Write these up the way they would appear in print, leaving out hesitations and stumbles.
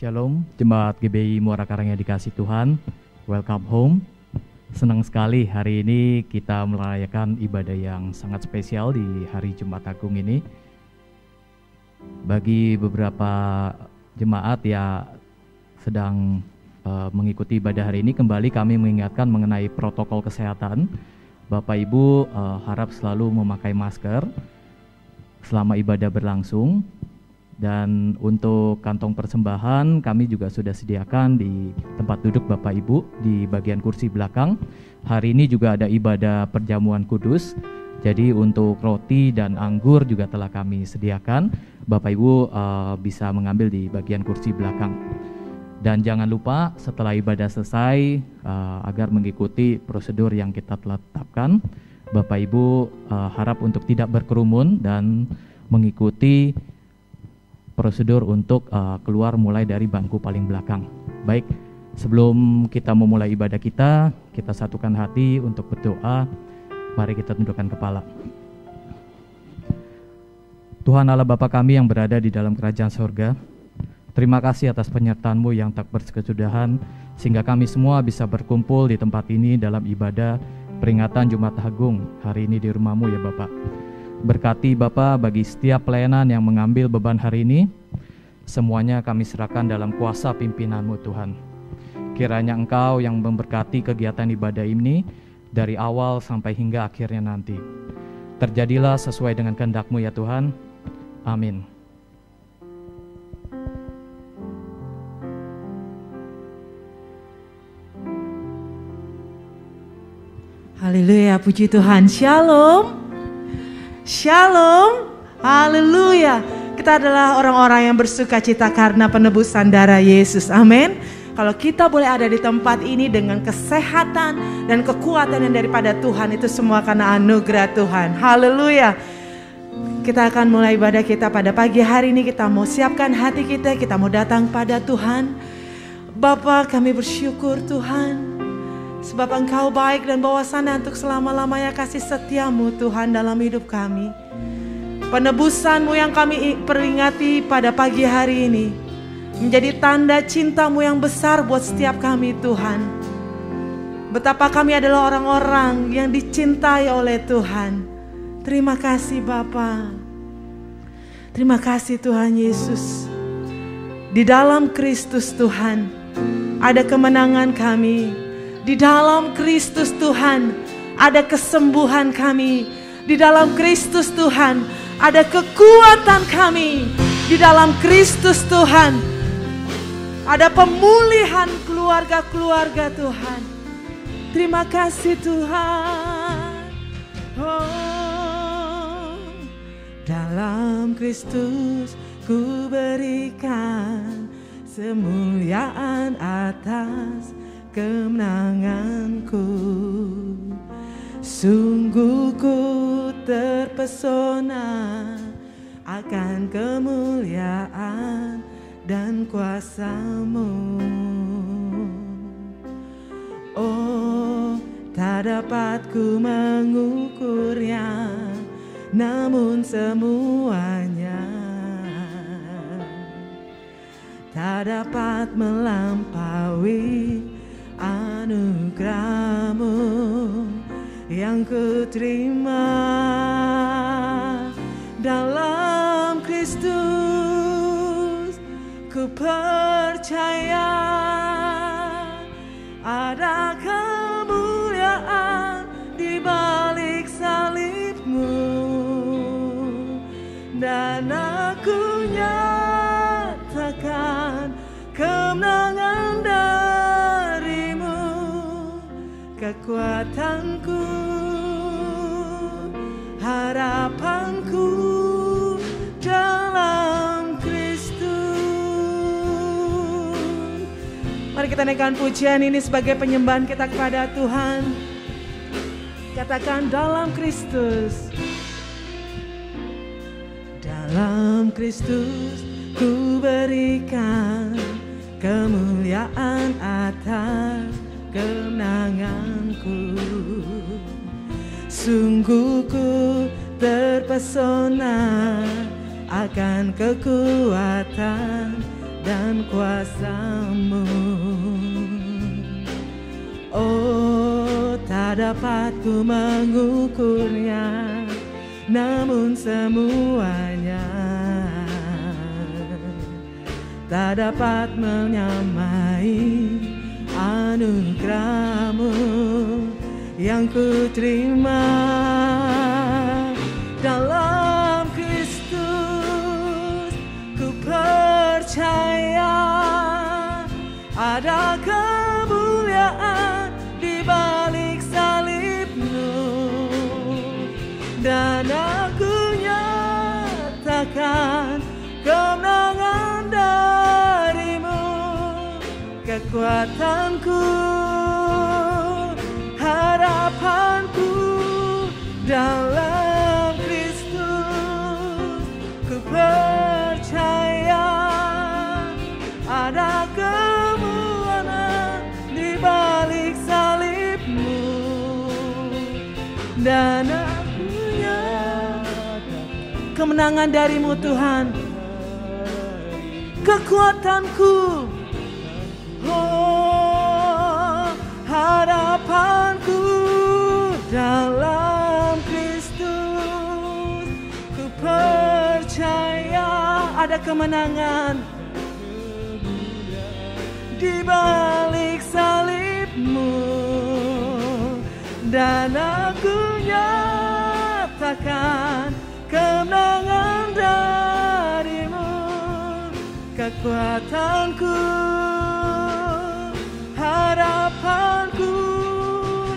Shalom, Jemaat GBI Muara Karang yang dikasih Tuhan. Welcome home. Senang sekali hari ini kita merayakan ibadah yang sangat spesial di hari Jumat Agung ini. Bagi beberapa jemaat yang sedang mengikuti ibadah hari ini, kembali kami mengingatkan mengenai protokol kesehatan. Bapak Ibu harap selalu memakai masker selama ibadah berlangsung. Dan untuk kantong persembahan kami juga sudah sediakan di tempat duduk Bapak Ibu di bagian kursi belakang. Hari ini juga ada ibadah perjamuan kudus. Jadi untuk roti dan anggur juga telah kami sediakan. Bapak Ibu bisa mengambil di bagian kursi belakang. Dan jangan lupa setelah ibadah selesai agar mengikuti prosedur yang kita telah tetapkan. Bapak Ibu harap untuk tidak berkerumun dan mengikuti prosedur untuk keluar mulai dari bangku paling belakang. Baik, sebelum kita memulai ibadah kita satukan hati untuk berdoa. Mari kita tundukkan kepala. Tuhan Allah Bapa kami yang berada di dalam kerajaan sorga, terima kasih atas penyertaan-Mu yang tak berkesudahan, sehingga kami semua bisa berkumpul di tempat ini dalam ibadah peringatan Jumat Agung hari ini di rumah-Mu ya Bapak. Berkati Bapa bagi setiap pelayanan yang mengambil beban hari ini, semuanya kami serahkan dalam kuasa pimpinan-Mu Tuhan. Kiranya Engkau yang memberkati kegiatan ibadah ini dari awal sampai hingga akhirnya nanti. Terjadilah sesuai dengan kehendak-Mu ya Tuhan. Amin. Haleluya, puji Tuhan. Shalom. Shalom, haleluya. Kita adalah orang-orang yang bersuka cita karena penebusan darah Yesus, amin. Kalau kita boleh ada di tempat ini dengan kesehatan dan kekuatan yang daripada Tuhan, itu semua karena anugerah Tuhan, haleluya. Kita akan mulai ibadah kita pada pagi hari ini. Kita mau siapkan hati kita mau datang pada Tuhan. Bapa, kami bersyukur Tuhan, sebab Engkau baik dan bawasannya untuk selama-lamanya kasih setia-Mu Tuhan dalam hidup kami. Penebusan-Mu yang kami peringati pada pagi hari ini menjadi tanda cinta-Mu yang besar buat setiap kami Tuhan. Betapa kami adalah orang-orang yang dicintai oleh Tuhan. Terima kasih Bapa. Terima kasih Tuhan Yesus. Di dalam Kristus Tuhan ada kemenangan kami. Di dalam Kristus Tuhan ada kesembuhan kami. Di dalam Kristus Tuhan ada kekuatan kami. Di dalam Kristus Tuhan ada pemulihan keluarga-keluarga Tuhan. Terima kasih Tuhan. Oh, dalam Kristus ku berikan kemuliaan atas kemenanganku. Sungguh ku terpesona akan kemuliaan dan kuasa-Mu. Oh, tak dapat ku mengukurnya, namun semuanya tak dapat melampaui anugerah-Mu yang ku terima dalam Kristus. Ku percaya ada kemuliaan di balik salib-Mu, dan aku nyatakan kemenangan kekuatanku, harapanku dalam Kristus. Mari kita naikkan pujian ini sebagai penyembahan kita kepada Tuhan. Katakan dalam Kristus. Dalam Kristus ku berikan kemuliaan atas kemenanganku. Sungguh ku terpesona akan kekuatan dan kuasa-Mu. Oh, tak dapat ku mengukurnya, namun semuanya tak dapat menyamai anugerah-Mu yang ku terima dalam Kristus. Ku percaya ada kemuliaan di balik salib-Mu, dan aku nyatakan kemenangan dari-Mu. Kekuatanku, harapanku dalam Kristus. Ku percaya ada kemuliaan di balik salib-Mu, dan aku nyatakan kemenangan dari-Mu Tuhan. Kekuatanku, oh, harapanku dalam Kristus. Ku percaya ada kemenangan di balik salib-Mu, dan aku nyatakan kemenangan dari-Mu. Kekuatanku, harapanku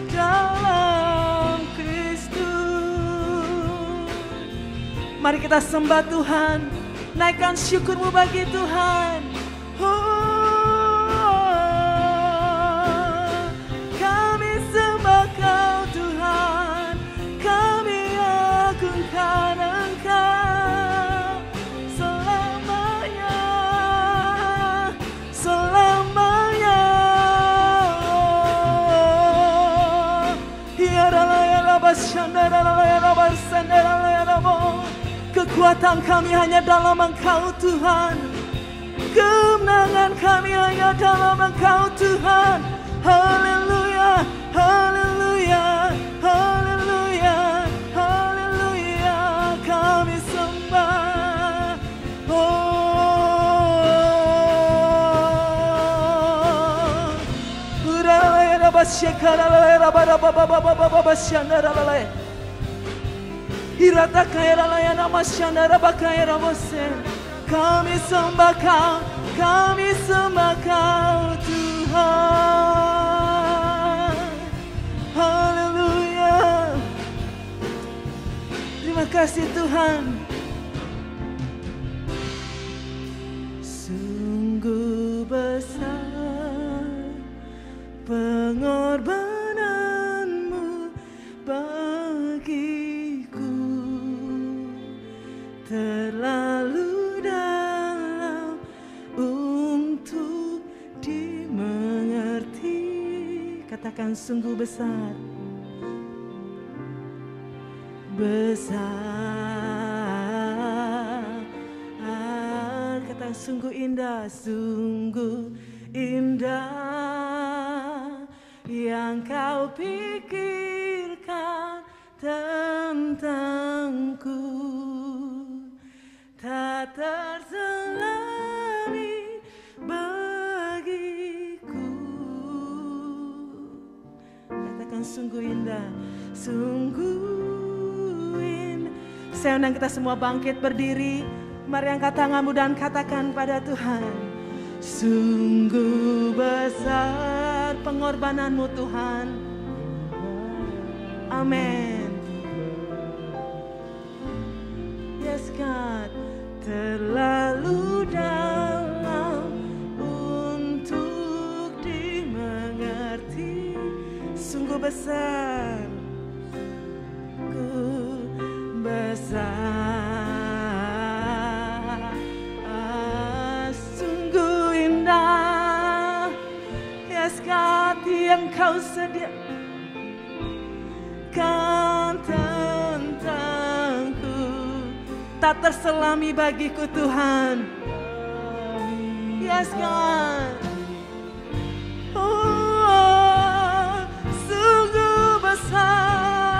dalam Kristus. Mari kita sembah Tuhan, naikkan syukur-Mu bagi Tuhan. Kami sembah Kau Tuhan, kami agungkan Engkau selamanya, selamanya. Kekuatan kami hanya dalam Engkau Tuhan, kemenangan kami hanya dalam Engkau Tuhan. Haleluya, haleluya, haleluya, haleluya. Kami sembah. Kami sembah Kau, kami sembah Kau Tuhan. Haleluya. Terima kasih Tuhan. Sungguh besar pengorbanan-Mu bagiku, terlalu dalam untuk dimengerti. Katakan sungguh besar, besar. Katakan sungguh indah, sungguh indah yang Kau pikirkan tentangku, tak terselami bagiku. Katakan sungguh indah, sungguh indah. Saya undang kita semua bangkit berdiri. Mari angkat tanganmu dan katakan pada Tuhan, sungguh besar pengorbanan-Mu Tuhan. Amin. Yes God, terlalu dalam untuk dimengerti. Sungguh besar, ku besar. Sungguh indah, yes God, yang Kau sediakan tentangku, tak terselami bagiku Tuhan. Yes God. Oh, sungguh besar.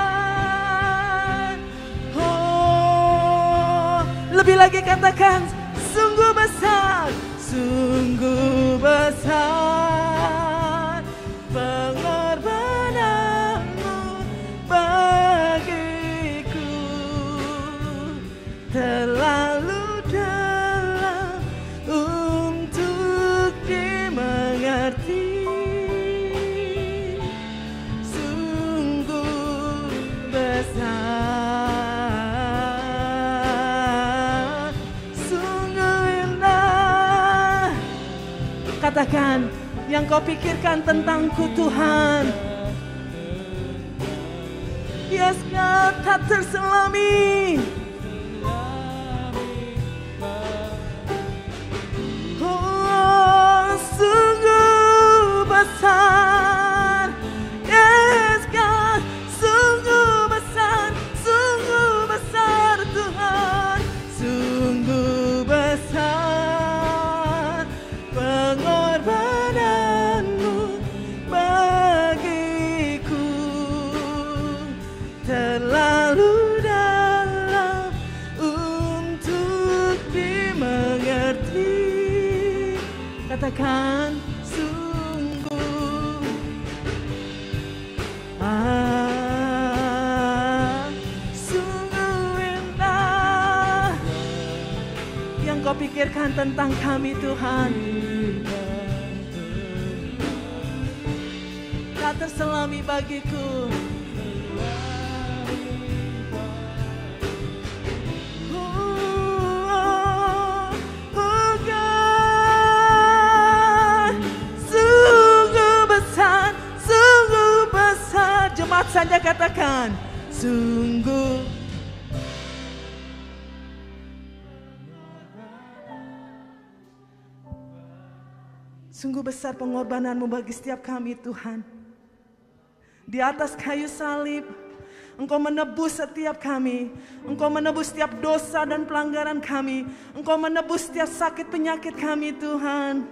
Oh, lebih lagi katakan, sungguh besar, sungguh besar pengorbananmu bagiku, terlalu dalam untuk dimengerti. Sungguh besar, sungguh indah. Katakan, yang kau pikirkan tentangku Tuhan. Yes God, tak terselami. Oh, sungguh besar. Yes God, sungguh besar Tuhan. Sungguh besar pengorbananmu bagiku, terlalu dalam untuk dimengerti. Katakan, sungguh sungguh indah yang kau pikirkan tentang kami Tuhan. Tak terselami bagiku. Jemaat saja katakan, sungguh besar pengorbananmu bagi setiap kami Tuhan. Di atas kayu salib Engkau menebus setiap kami. Engkau menebus setiap dosa dan pelanggaran kami. Engkau menebus setiap sakit penyakit kami Tuhan.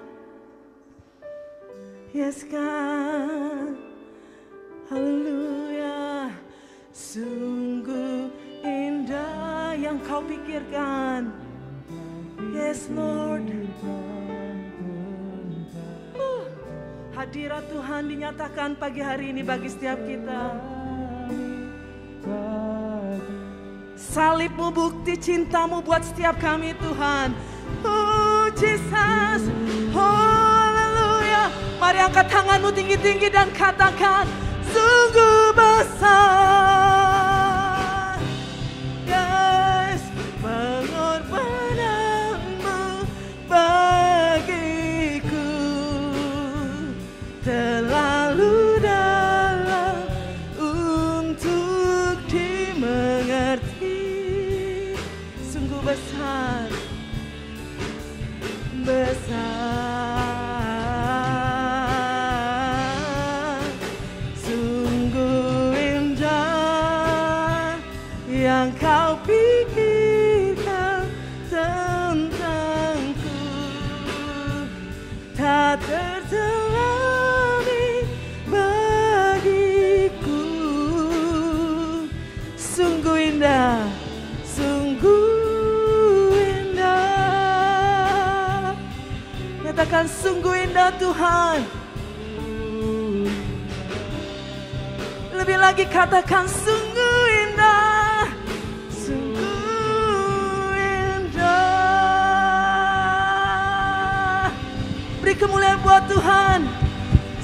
Yes God. Haleluya. Sungguh indah yang kau pikirkan. Yes Lord. Hadirat Tuhan dinyatakan pagi hari ini bagi setiap kita. Salibmu bukti cintamu buat setiap kami Tuhan. Oh Jesus. Oh haleluya. Mari angkat tanganmu tinggi-tinggi dan katakan, sungguh besar. Yes, pengorbananmu bagiku, terlalu dalam untuk dimengerti. Sungguh besar, sungguh indah yang kau pikirkan tentangku, tak terselami bagiku. Sungguh indah, sungguh indah. Katakan, sungguh indah Tuhan. Lebih lagi katakan, sungguh indah, sungguh indah. Beri kemuliaan buat Tuhan.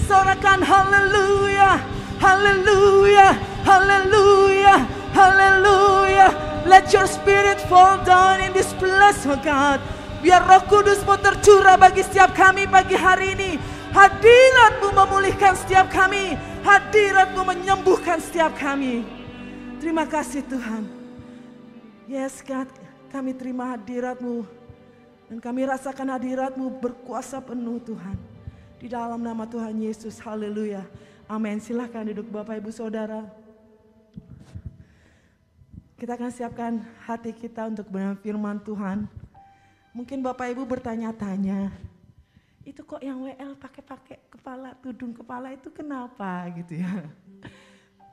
Sorakan haleluya, haleluya, haleluya, haleluya. Let your spirit fall down in this place, oh God. Biar Roh Kudus-Mu tercurah bagi setiap kami pagi hari ini. Hadirat-Mu memulihkan setiap kami. Hadirat-Mu menyembuhkan setiap kami. Terima kasih Tuhan. Yes God, kami terima hadirat-Mu. Dan kami rasakan hadirat-Mu berkuasa penuh Tuhan. Di dalam nama Tuhan Yesus, haleluya. Amin. Silahkan duduk Bapak Ibu Saudara. Kita akan siapkan hati kita untuk mendengar firman Tuhan. Mungkin Bapak Ibu bertanya-tanya, itu kok yang WL pakai kepala, tudung kepala itu kenapa gitu ya.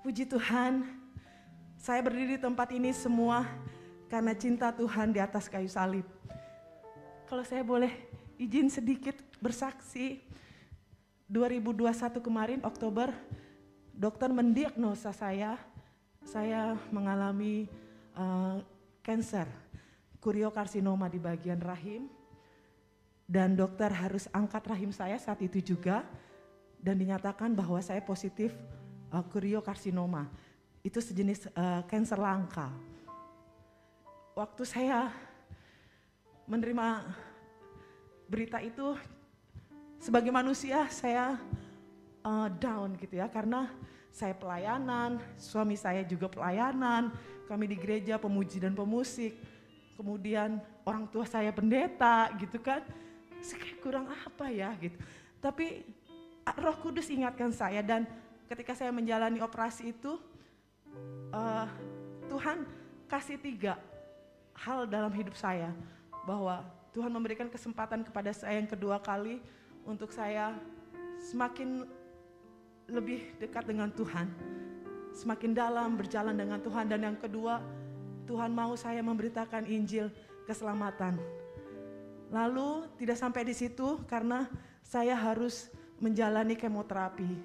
Puji Tuhan, saya berdiri di tempat ini semua karena cinta Tuhan di atas kayu salib. Kalau saya boleh izin sedikit bersaksi, 2021 kemarin Oktober, dokter mendiagnosa saya mengalami kanker, kuriokarsinoma di bagian rahim. Dan dokter harus angkat rahim saya saat itu juga, dan dinyatakan bahwa saya positif kuriokarsinoma. Itu sejenis kanker langka. Waktu saya menerima berita itu, sebagai manusia saya down gitu ya, karena saya pelayanan, suami saya juga pelayanan, kami di gereja pemuji dan pemusik, kemudian orang tua saya pendeta gitu kan, kayak kurang apa ya gitu. Tapi Roh Kudus ingatkan saya, dan ketika saya menjalani operasi itu, Tuhan kasih 3 hal dalam hidup saya, bahwa Tuhan memberikan kesempatan kepada saya yang kedua kali untuk saya semakin lebih dekat dengan Tuhan, semakin dalam berjalan dengan Tuhan. Dan yang kedua, Tuhan mau saya memberitakan Injil keselamatan. Lalu tidak sampai di situ, karena saya harus menjalani kemoterapi.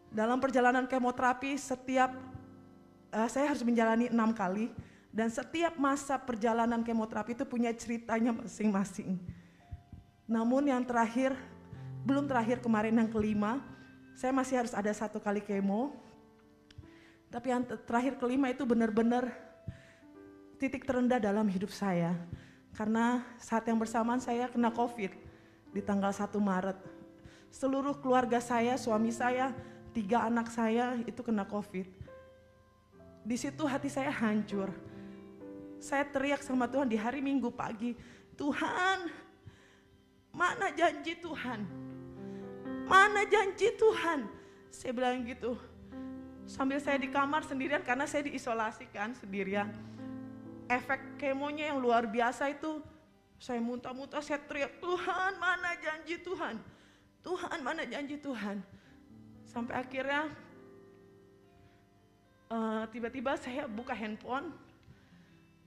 Dalam perjalanan kemoterapi saya harus menjalani 6 kali, dan setiap masa perjalanan kemoterapi itu punya ceritanya masing-masing. Namun yang terakhir, belum terakhir kemarin yang kelima, saya masih harus ada 1 kali kemo. Tapi yang terakhir kelima itu benar-benar titik terendah dalam hidup saya. Karena saat yang bersamaan saya kena COVID di tanggal 1 Maret. Seluruh keluarga saya, suami saya, 3 anak saya itu kena COVID. Di situ hati saya hancur. Saya teriak sama Tuhan di hari Minggu pagi, Tuhan, mana janji Tuhan? Mana janji Tuhan? Saya bilang gitu. Sambil saya di kamar sendirian, karena saya diisolasikan sendirian. Efek kemonya yang luar biasa itu, saya muntah-muntah, saya teriak, Tuhan mana janji Tuhan? Tuhan mana janji Tuhan? Sampai akhirnya tiba-tiba saya buka handphone,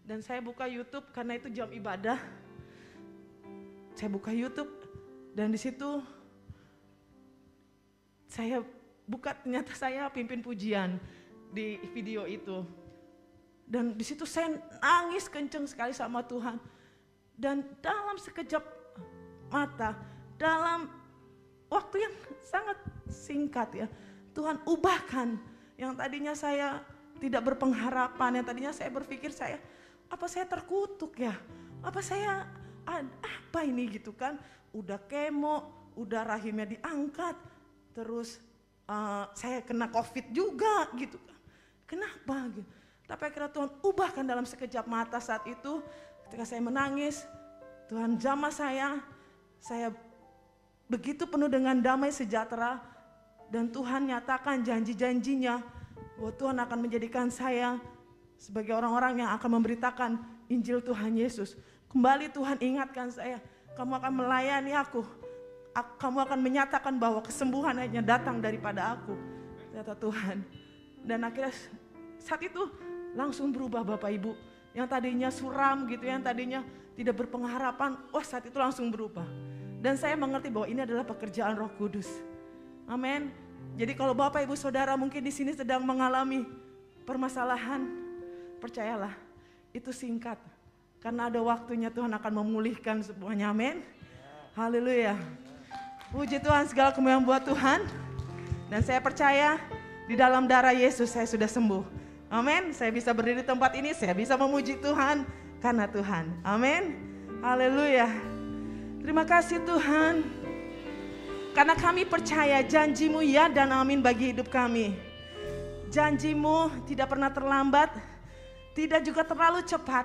dan saya buka YouTube karena itu jam ibadah. Saya buka YouTube, dan di situ saya buka, ternyata saya pimpin pujian di video itu. Dan di situ saya nangis kenceng sekali sama Tuhan. Dan dalam sekejap mata, dalam waktu yang sangat singkat ya, Tuhan ubahkan yang tadinya saya tidak berpengharapan, yang tadinya saya berpikir apa saya terkutuk ya, apa ini gitu kan, udah kemo, udah rahimnya diangkat, terus saya kena COVID juga gitu kan, kenapa gitu. Tapi akhirnya Tuhan ubahkan dalam sekejap mata. Saat itu ketika saya menangis, Tuhan jamah saya begitu penuh dengan damai sejahtera, dan Tuhan nyatakan janji-janjinya bahwa Tuhan akan menjadikan saya sebagai orang-orang yang akan memberitakan Injil Tuhan Yesus. Kembali Tuhan ingatkan saya, kamu akan melayani aku, kamu akan menyatakan bahwa kesembuhan hanya datang daripada aku, kata Tuhan. Dan akhirnya saat itu langsung berubah Bapak Ibu. Yang tadinya suram gitu, yang tadinya tidak berpengharapan, saat itu langsung berubah. Dan saya mengerti bahwa ini adalah pekerjaan Roh Kudus. Amin. Jadi kalau Bapak Ibu Saudara mungkin di sini sedang mengalami permasalahan, percayalah itu singkat. Karena ada waktunya Tuhan akan memulihkan semuanya. Amin. Haleluya. Puji Tuhan, segala kemuliaan buat Tuhan. Dan saya percaya di dalam darah Yesus saya sudah sembuh. Amin. Saya bisa berdiri di tempat ini, saya bisa memuji Tuhan karena Tuhan. Amin. Haleluya. Terima kasih Tuhan. Karena kami percaya janji-Mu ya dan amin bagi hidup kami. Janji-Mu tidak pernah terlambat, tidak juga terlalu cepat,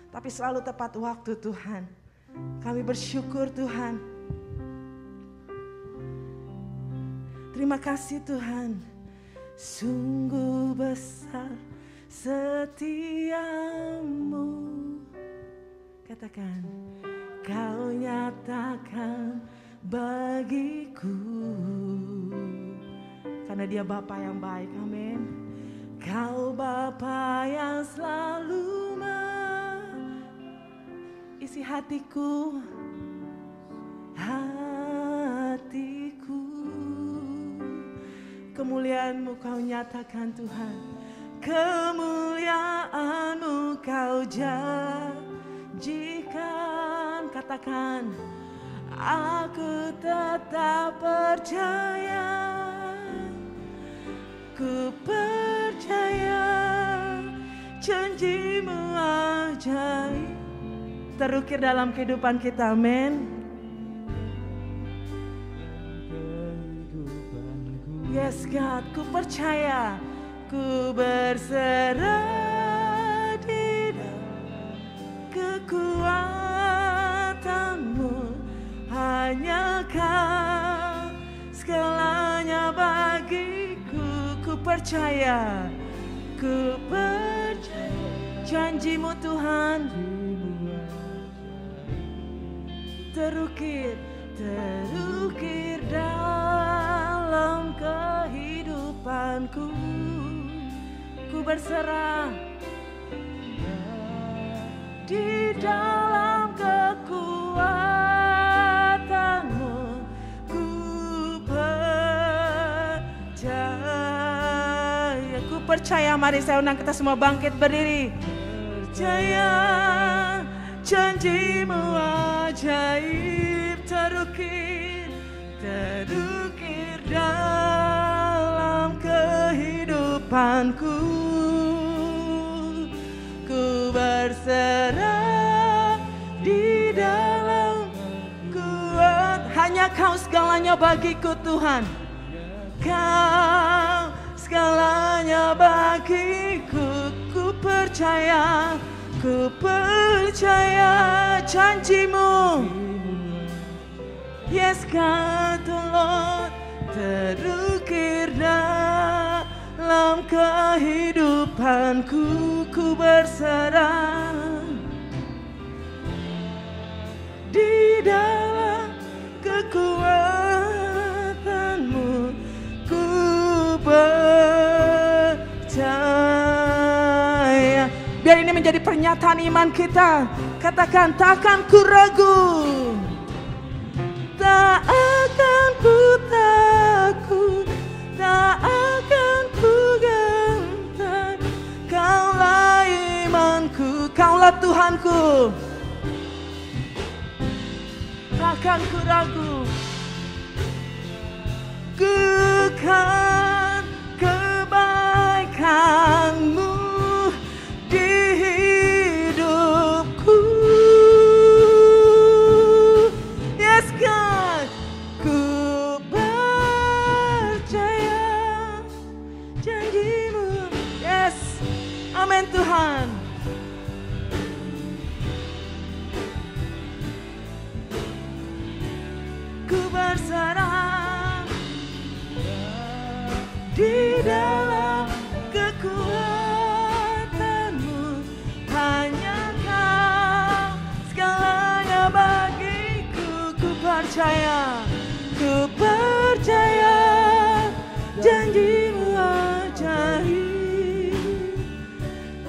tapi selalu tepat waktu Tuhan. Kami bersyukur Tuhan. Terima kasih Tuhan. Sungguh besar setiamu. Katakan, Kau nyatakan bagiku. Karena Dia Bapa yang baik, amin. Kau Bapa yang selalu isi hatiku, kemuliaan-Mu Kau nyatakan Tuhan, kemuliaan-Mu Kau janjikan. Katakan, aku tetap percaya, ku percaya janji-Mu ajaib terukir dalam kehidupan kita, amin. Yes God, ku percaya, ku berserah di dalam kekuatan-Mu, hanya Kau segalanya bagiku. Ku percaya janji-Mu Tuhan terukir dalam kehidupanku. Ku berserah di dalam kekuatan-Mu, ku percaya. Ku percaya, mari saya undang kita semua bangkit berdiri. Percaya janji-Mu ajaib terukir dalam kehidupanku. Ku berserah di dalam kuat, hanya Kau segalanya bagiku Tuhan. Kau segalanya bagiku. Ku percaya janji-Mu. Yes God, Lord, terukir dalam kehidupanku. Ku berserah di dalam kekuatan-Mu, ku percaya. Biar ini menjadi pernyataan iman kita. Katakan, takkan ku ragu, tak akan ku takut, tak akan ku gentar. Kaulah imanku, Kaulah Tuhanku. Takkan ku ragu, ku kan kebaikan-Mu di hidupku. Yes God, ku percaya janji-Mu. Yes, amin Tuhan. Ku berserah di dalam kekuatan-Mu, hanya Kau segalanya bagiku. Ku percaya janji-Mu ajaib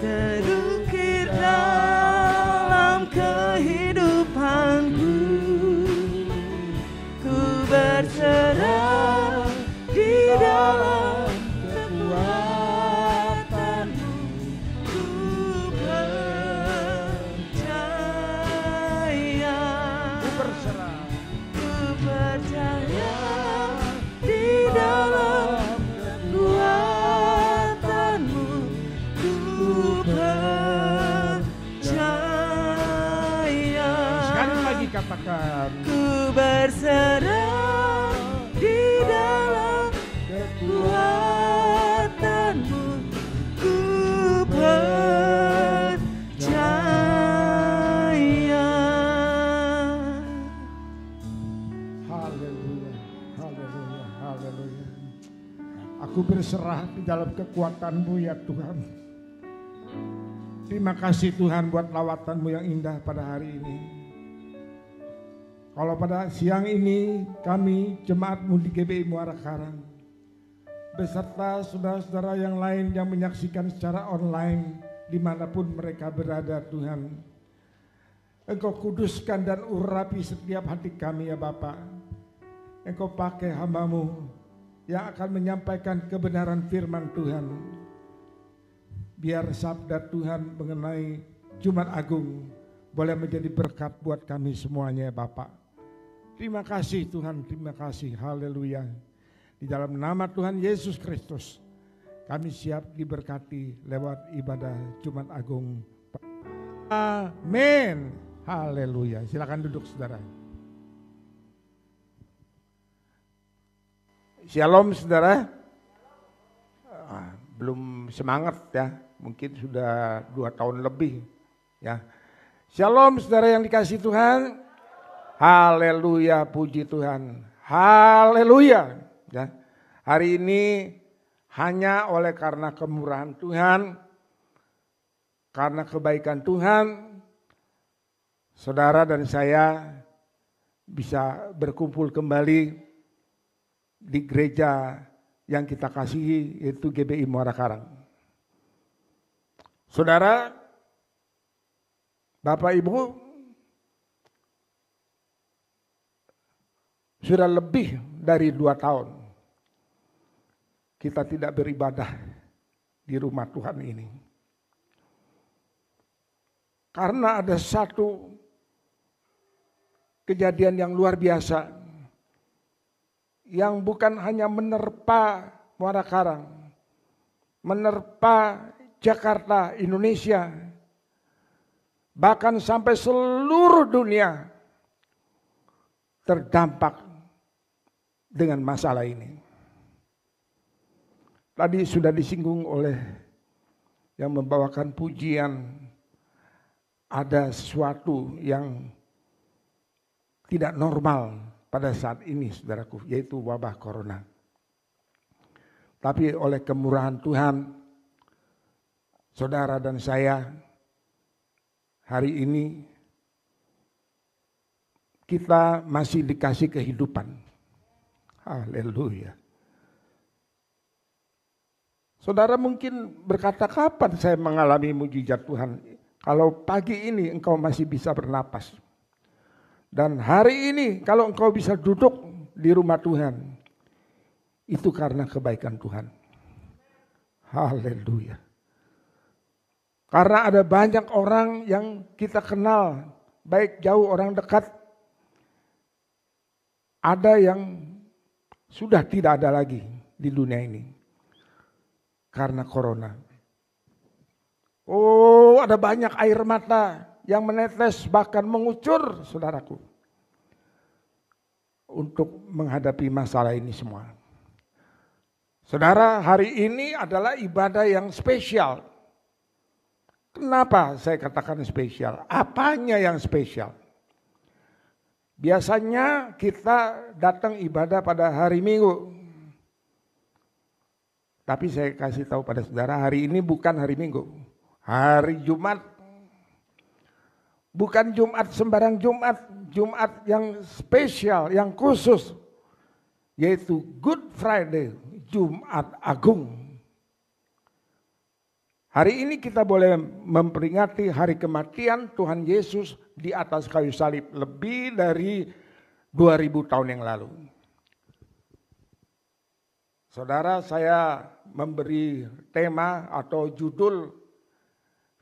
terukir dalam kehidupanku. Ku berserah di dalam kekuatan-Mu, ku percaya. Ku percaya di dalam kekuatan-Mu, ku percaya. Sekali lagi katakan, ku berserah di dalam kekuatan-Mu, ku percaya. haleluya, haleluya, haleluya. Aku berserah di dalam kekuatan-Mu ya Tuhan. Terima kasih Tuhan buat lawatan-Mu yang indah pada hari ini. Kalau pada siang ini kami Jemaat Mudi GBI Muara Karang beserta saudara-saudara yang lain yang menyaksikan secara online dimanapun mereka berada, Tuhan, Engkau kuduskan dan urapi setiap hati kami ya Bapa. Engkau pakai hamba-Mu yang akan menyampaikan kebenaran firman Tuhan. Biar sabda Tuhan mengenai Jumat Agung boleh menjadi berkat buat kami semuanya ya Bapa. Terima kasih Tuhan, terima kasih, haleluya. Di dalam nama Tuhan Yesus Kristus, kami siap diberkati lewat ibadah Jumat Agung. Amin. Haleluya. Silakan duduk saudara. Shalom saudara. Belum semangat ya, mungkin sudah 2 tahun lebih ya. Shalom saudara yang dikasihi Tuhan. Haleluya, puji Tuhan. Haleluya. Ya. Hari ini hanya oleh karena kemurahan Tuhan, karena kebaikan Tuhan, saudara dan saya bisa berkumpul kembali di gereja yang kita kasihi, yaitu GBI Muara Karang. Saudara, Bapak Ibu, sudah lebih dari 2 tahun kita tidak beribadah di rumah Tuhan ini. Karena ada satu kejadian yang luar biasa yang bukan hanya menerpa Muara Karang, menerpa Jakarta, Indonesia, bahkan sampai seluruh dunia terdampak dengan masalah ini. Tadi sudah disinggung oleh yang membawakan pujian, ada sesuatu yang tidak normal pada saat ini saudaraku, yaitu wabah corona. Tapi oleh kemurahan Tuhan, saudara dan saya hari ini kita masih dikasih kehidupan. Haleluya. Saudara mungkin berkata, kapan saya mengalami mujizat Tuhan? Kalau pagi ini engkau masih bisa bernapas. Dan hari ini kalau engkau bisa duduk di rumah Tuhan, itu karena kebaikan Tuhan. Haleluya. Karena ada banyak orang yang kita kenal, baik jauh orang dekat, ada yang sudah tidak ada lagi di dunia ini karena corona. Oh, ada banyak air mata yang menetes bahkan mengucur, saudaraku, untuk menghadapi masalah ini semua. Saudara, hari ini adalah ibadah yang spesial. Kenapa saya katakan spesial? Apanya yang spesial? Biasanya kita datang ibadah pada hari Minggu. Tapi saya kasih tahu pada saudara, hari ini bukan hari Minggu. Hari Jumat. Bukan Jumat sembarang Jumat. Jumat yang spesial, yang khusus. Yaitu Good Friday, Jumat Agung. Hari ini kita boleh memperingati hari kematian Tuhan Yesus di atas kayu salib. Lebih dari 2000 tahun yang lalu. Saudara, saya memberi tema atau judul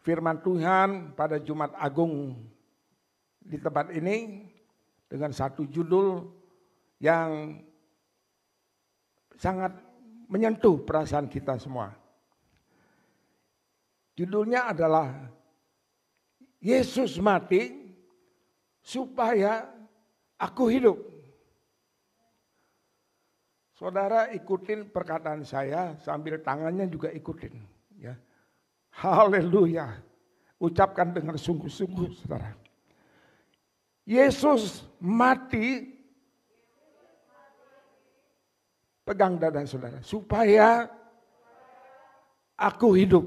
firman Tuhan pada Jumat Agung di tempat ini dengan satu judul yang sangat menyentuh perasaan kita semua. Judulnya adalah Yesus mati supaya aku hidup. Saudara ikutin perkataan saya sambil tangannya juga ikutin. Ya. Haleluya. Ucapkan dengan sungguh-sungguh saudara. Yesus mati. Pegang dada saudara. Supaya aku hidup.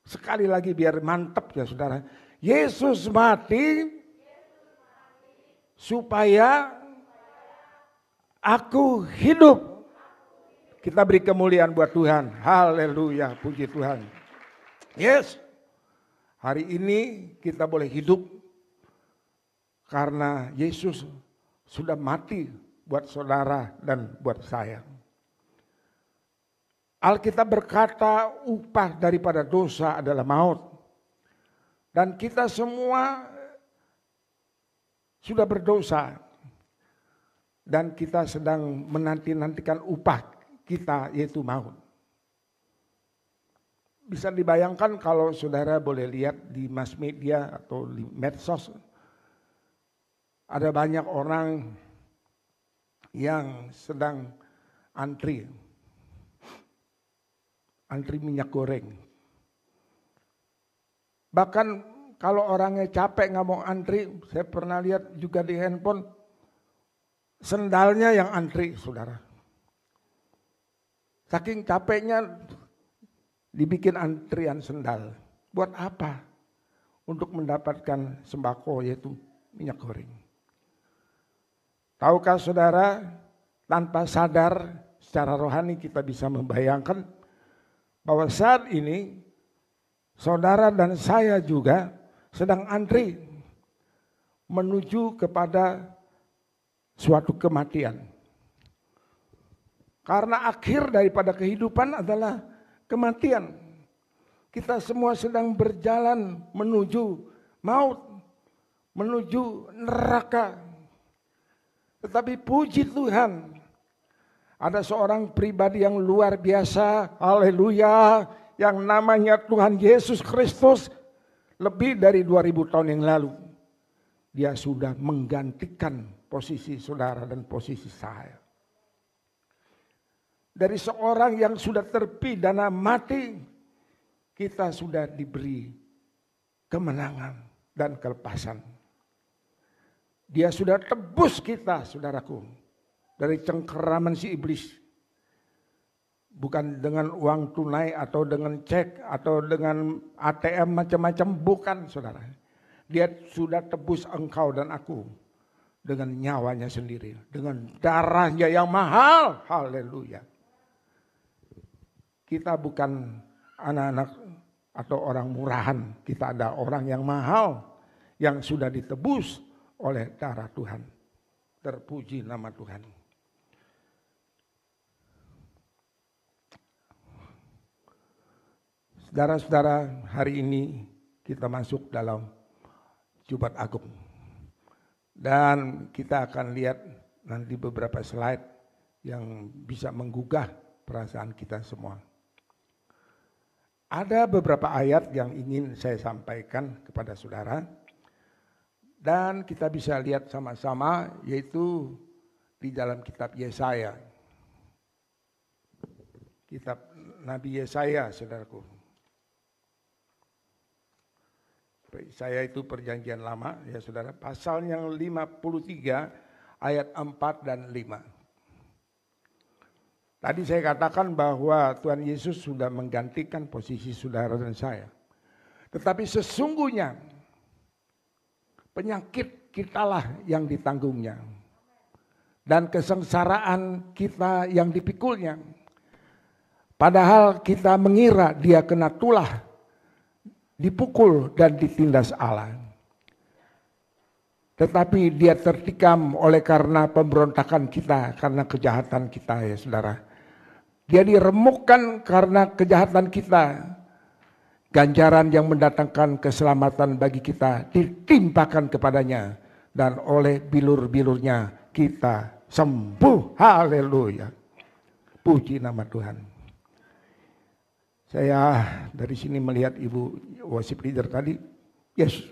Sekali lagi biar mantap ya saudara. Yesus mati supaya aku hidup. Kita beri kemuliaan buat Tuhan. Haleluya, puji Tuhan. Yes, hari ini kita boleh hidup karena Yesus sudah mati buat saudara dan buat saya. Alkitab berkata upah daripada dosa adalah maut. Dan kita semua sudah berdosa. Dan kita sedang menanti-nantikan upah kita, yaitu maut. Bisa dibayangkan kalau saudara boleh lihat di mass media atau di medsos. Ada banyak orang yang sedang antri minyak goreng. Bahkan kalau orangnya capek nggak mau antri, saya pernah lihat juga di handphone, sendalnya yang antri, saudara. Saking capeknya dibikin antrian sendal. Buat apa? Untuk mendapatkan sembako, yaitu minyak goreng. Tahukah saudara, tanpa sadar secara rohani kita bisa membayangkan bahwa saat ini saudara dan saya juga sedang antri menuju kepada suatu kematian. Karena akhir daripada kehidupan adalah kematian. Kita semua sedang berjalan menuju maut, menuju neraka. Tetapi puji Tuhan, ada seorang pribadi yang luar biasa, haleluya, yang namanya Tuhan Yesus Kristus. Lebih dari 2000 tahun yang lalu, Dia sudah menggantikan posisi saudara dan posisi saya. Dari seorang yang sudah terpidana mati, kita sudah diberi kemenangan dan kelepasan. Dia sudah tebus kita, saudaraku, dari cengkeraman si iblis. Bukan dengan uang tunai atau dengan cek atau dengan ATM macam-macam, bukan, saudara. Dia sudah tebus engkau dan aku dengan nyawanya sendiri, dengan darahnya yang mahal. Haleluya. Kita bukan anak-anak atau orang murahan, kita ada orang yang mahal yang sudah ditebus oleh darah Tuhan. Terpuji nama Tuhan. Saudara-saudara, hari ini kita masuk dalam Jumat Agung. Dan kita akan lihat nanti beberapa slide yang bisa menggugah perasaan kita semua. Ada beberapa ayat yang ingin saya sampaikan kepada saudara. Dan kita bisa lihat sama-sama, yaitu di dalam kitab Yesaya. Kitab Nabi Yesaya, saudaraku. Yesaya itu perjanjian lama, ya saudara. Pasal yang 53 ayat 4 dan 5. Tadi saya katakan bahwa Tuhan Yesus sudah menggantikan posisi saudara dan saya. Tetapi sesungguhnya penyakit kitalah yang ditanggungnya. Dan kesengsaraan kita yang dipikulnya. Padahal kita mengira dia kena tulah, dipukul dan ditindas Allah. Tetapi dia tertikam oleh karena pemberontakan kita, karena kejahatan kita, ya saudara. Dia diremukkan karena kejahatan kita. Ganjaran yang mendatangkan keselamatan bagi kita ditimpakan kepadanya. Dan oleh bilur-bilurnya kita sembuh. Haleluya. Puji nama Tuhan. Saya dari sini melihat Ibu worship leader tadi. Yes.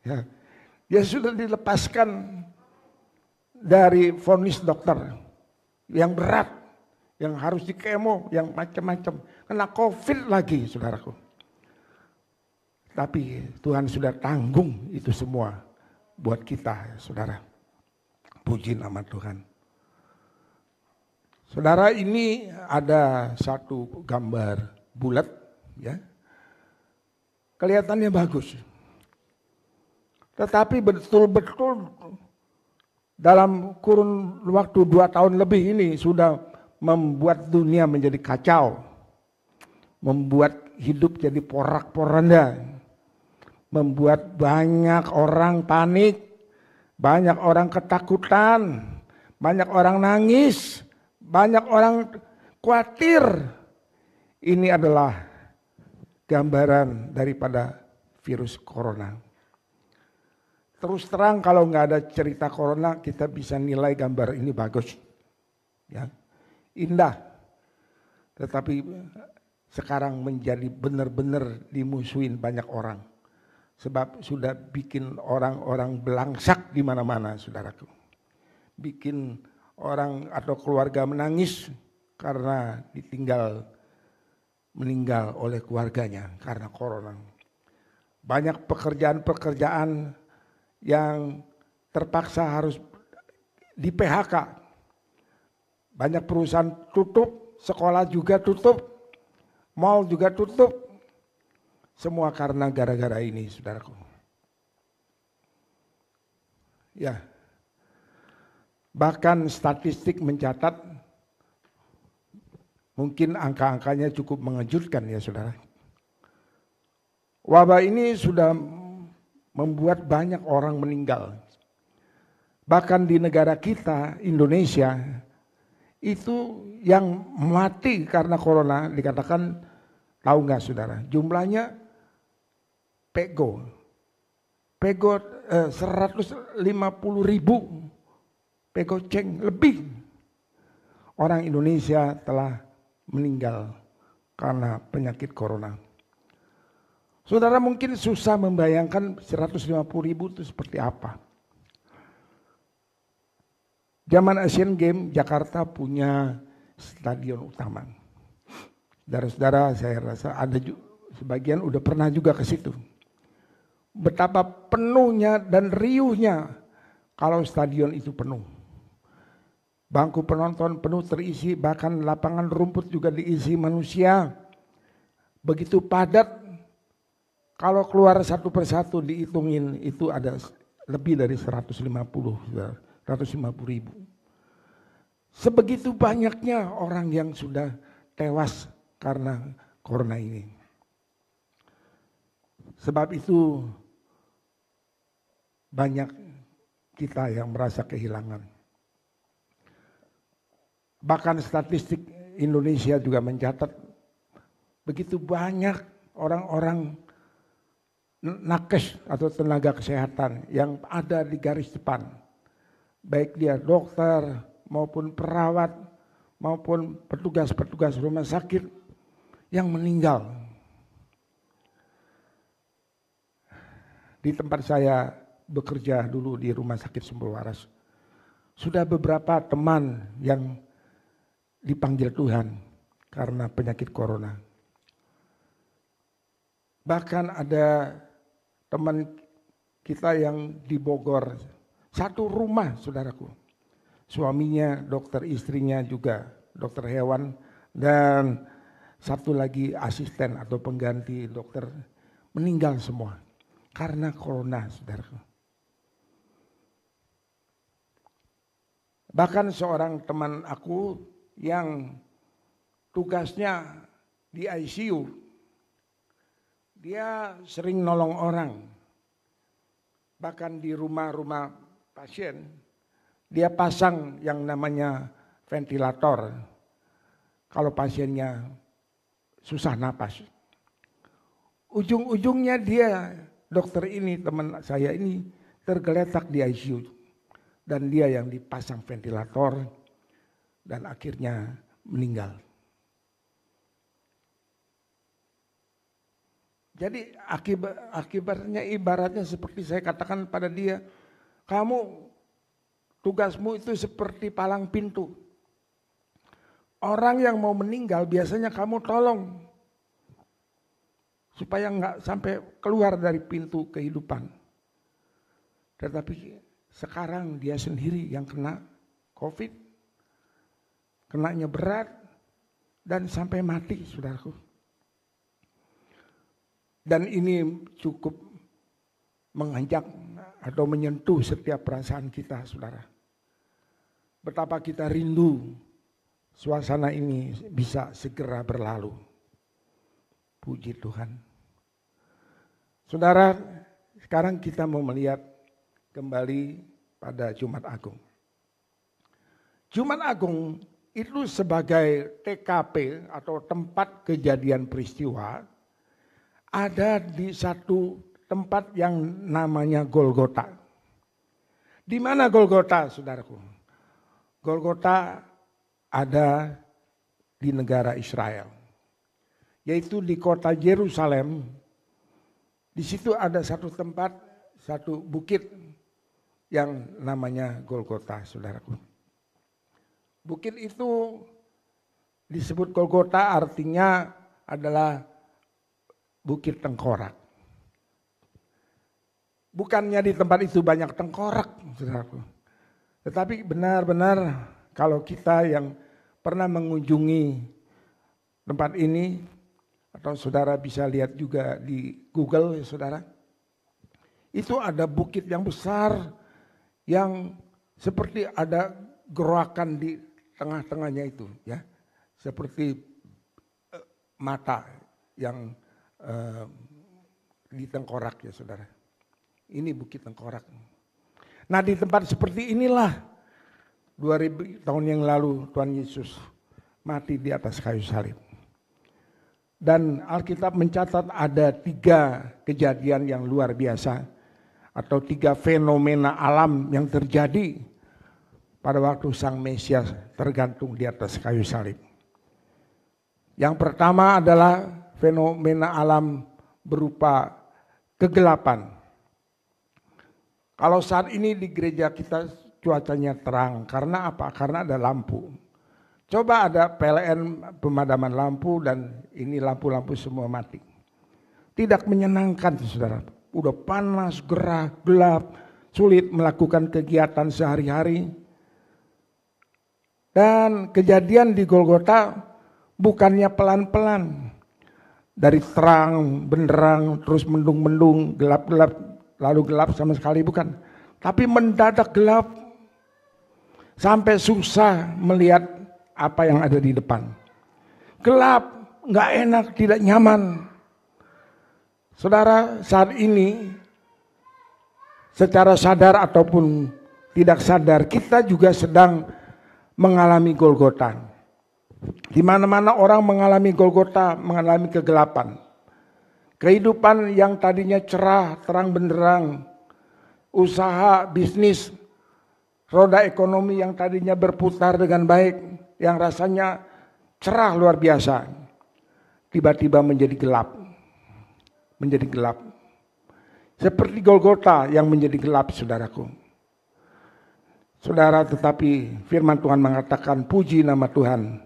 Ya. Dia sudah dilepaskan dari vonis dokter yang berat. Yang harus di kemo, yang macam-macam. Kena COVID lagi, saudaraku. Tapi Tuhan sudah tanggung itu semua buat kita, saudara. Puji nama Tuhan. Saudara, ini ada satu gambar bulat, ya. Kelihatannya bagus. Tetapi betul-betul dalam kurun waktu 2 tahun lebih ini sudah membuat dunia menjadi kacau, membuat hidup jadi porak-poranda, membuat banyak orang panik, banyak orang ketakutan, banyak orang nangis, banyak orang khawatir. Ini adalah gambaran daripada virus corona. Terus terang kalau nggak ada cerita corona, kita bisa nilai gambar ini bagus, ya, indah. Tetapi sekarang menjadi benar-benar dimusuhin banyak orang, sebab sudah bikin orang-orang belangsak di mana-mana, saudaraku. Bikin orang atau keluarga menangis karena meninggal oleh keluarganya karena corona. Banyak pekerjaan-pekerjaan yang terpaksa harus di PHK. Banyak perusahaan tutup, sekolah juga tutup, mal juga tutup. Semua karena gara-gara ini, saudaraku. Ya. Bahkan statistik mencatat, mungkin angka-angkanya cukup mengejutkan ya saudara. Wabah ini sudah membuat banyak orang meninggal. Bahkan di negara kita, Indonesia, itu yang mati karena corona dikatakan, tahu nggak saudara, jumlahnya pego 150.000 pegoceng lebih orang Indonesia telah meninggal karena penyakit corona. Saudara mungkin susah membayangkan 150.000 itu seperti apa. Zaman Asian Games Jakarta punya stadion utama. Saudara-saudara saya rasa ada sebagian udah pernah juga ke situ. Betapa penuhnya dan riuhnya kalau stadion itu penuh. Bangku penonton penuh terisi, bahkan lapangan rumput juga diisi manusia. Begitu padat, kalau keluar satu persatu dihitungin itu ada lebih dari 150.000. Sebegitu banyaknya orang yang sudah tewas karena corona ini. Sebab itu banyak kita yang merasa kehilangan. Bahkan statistik Indonesia juga mencatat begitu banyak orang-orang nakes atau tenaga kesehatan yang ada di garis depan. Baik dia dokter maupun perawat maupun petugas-petugas rumah sakit yang meninggal. Di tempat saya bekerja dulu di Rumah Sakit Sumber Waras, sudah beberapa teman yang dipanggil Tuhan karena penyakit corona. Bahkan ada teman kita yang di Bogor, satu rumah saudaraku. Suaminya dokter, istrinya juga dokter hewan, dan satu lagi asisten atau pengganti dokter meninggal semua karena corona saudaraku. Bahkan seorang teman aku yang tugasnya di ICU, dia sering nolong orang. Bahkan di rumah-rumah pasien, dia pasang yang namanya ventilator kalau pasiennya susah napas. Ujung-ujungnya dia, dokter ini, teman saya ini tergeletak di ICU. Dan dia yang dipasang ventilator dan akhirnya meninggal. Jadi akibatnya ibaratnya seperti saya katakan pada dia, kamu tugasmu itu seperti palang pintu. Orang yang mau meninggal biasanya kamu tolong supaya nggak sampai keluar dari pintu kehidupan. Tetapi sekarang dia sendiri yang kena COVID, kenanya berat dan sampai mati, saudaraku. Dan ini cukup menganjak atau menyentuh setiap perasaan kita, saudara. betapa kita rindu suasana ini bisa segera berlalu. Puji Tuhan. Saudara, sekarang kita mau melihat kembali pada Jumat Agung. Jumat Agung itu sebagai TKP atau tempat kejadian peristiwa ada di satu tempat yang namanya Golgota. Di mana Golgota, saudaraku? Golgota ada di negara Israel, yaitu di kota Yerusalem. Di situ ada satu tempat, satu bukit yang namanya Golgota, saudaraku. Bukit itu disebut Golgota, artinya adalah bukit tengkorak. Bukannya di tempat itu banyak tengkorak, saudaraku. Tetapi benar-benar kalau kita yang pernah mengunjungi tempat ini, atau saudara bisa lihat juga di Google ya saudara, itu ada bukit yang besar yang seperti ada gerakan di tengah-tengahnya itu ya, seperti mata yang di tengkorak ya saudara. Ini bukit tengkorak. Nah di tempat seperti inilah 2000 tahun yang lalu Tuhan Yesus mati di atas kayu salib. Dan Alkitab mencatat ada 3 kejadian yang luar biasa atau 3 fenomena alam yang terjadi pada waktu Sang Mesias tergantung di atas kayu salib. Yang pertama adalah fenomena alam berupa kegelapan. Kalau saat ini di gereja kita cuacanya terang, karena apa? Karena ada lampu. Coba ada PLN pemadaman lampu dan ini lampu-lampu semua mati. Tidak menyenangkan saudara. Udah panas, gerah, gelap, sulit melakukan kegiatan sehari-hari. Dan kejadian di Golgota bukannya pelan-pelan. Dari terang, benderang, terus mendung-mendung, gelap-gelap, lalu gelap sama sekali bukan. Tapi mendadak gelap. Sampai susah melihat apa yang ada di depan. Gelap, gak enak, tidak nyaman. Saudara, saat ini secara sadar ataupun tidak sadar kita juga sedang mengalami Golgota. Di mana-mana orang mengalami Golgota, mengalami kegelapan. Kehidupan yang tadinya cerah, terang benderang, usaha, bisnis, roda ekonomi yang tadinya berputar dengan baik, yang rasanya cerah luar biasa, tiba-tiba menjadi gelap. Menjadi gelap. Seperti Golgota yang menjadi gelap, saudaraku. Saudara, tetapi firman Tuhan mengatakan, puji nama Tuhan,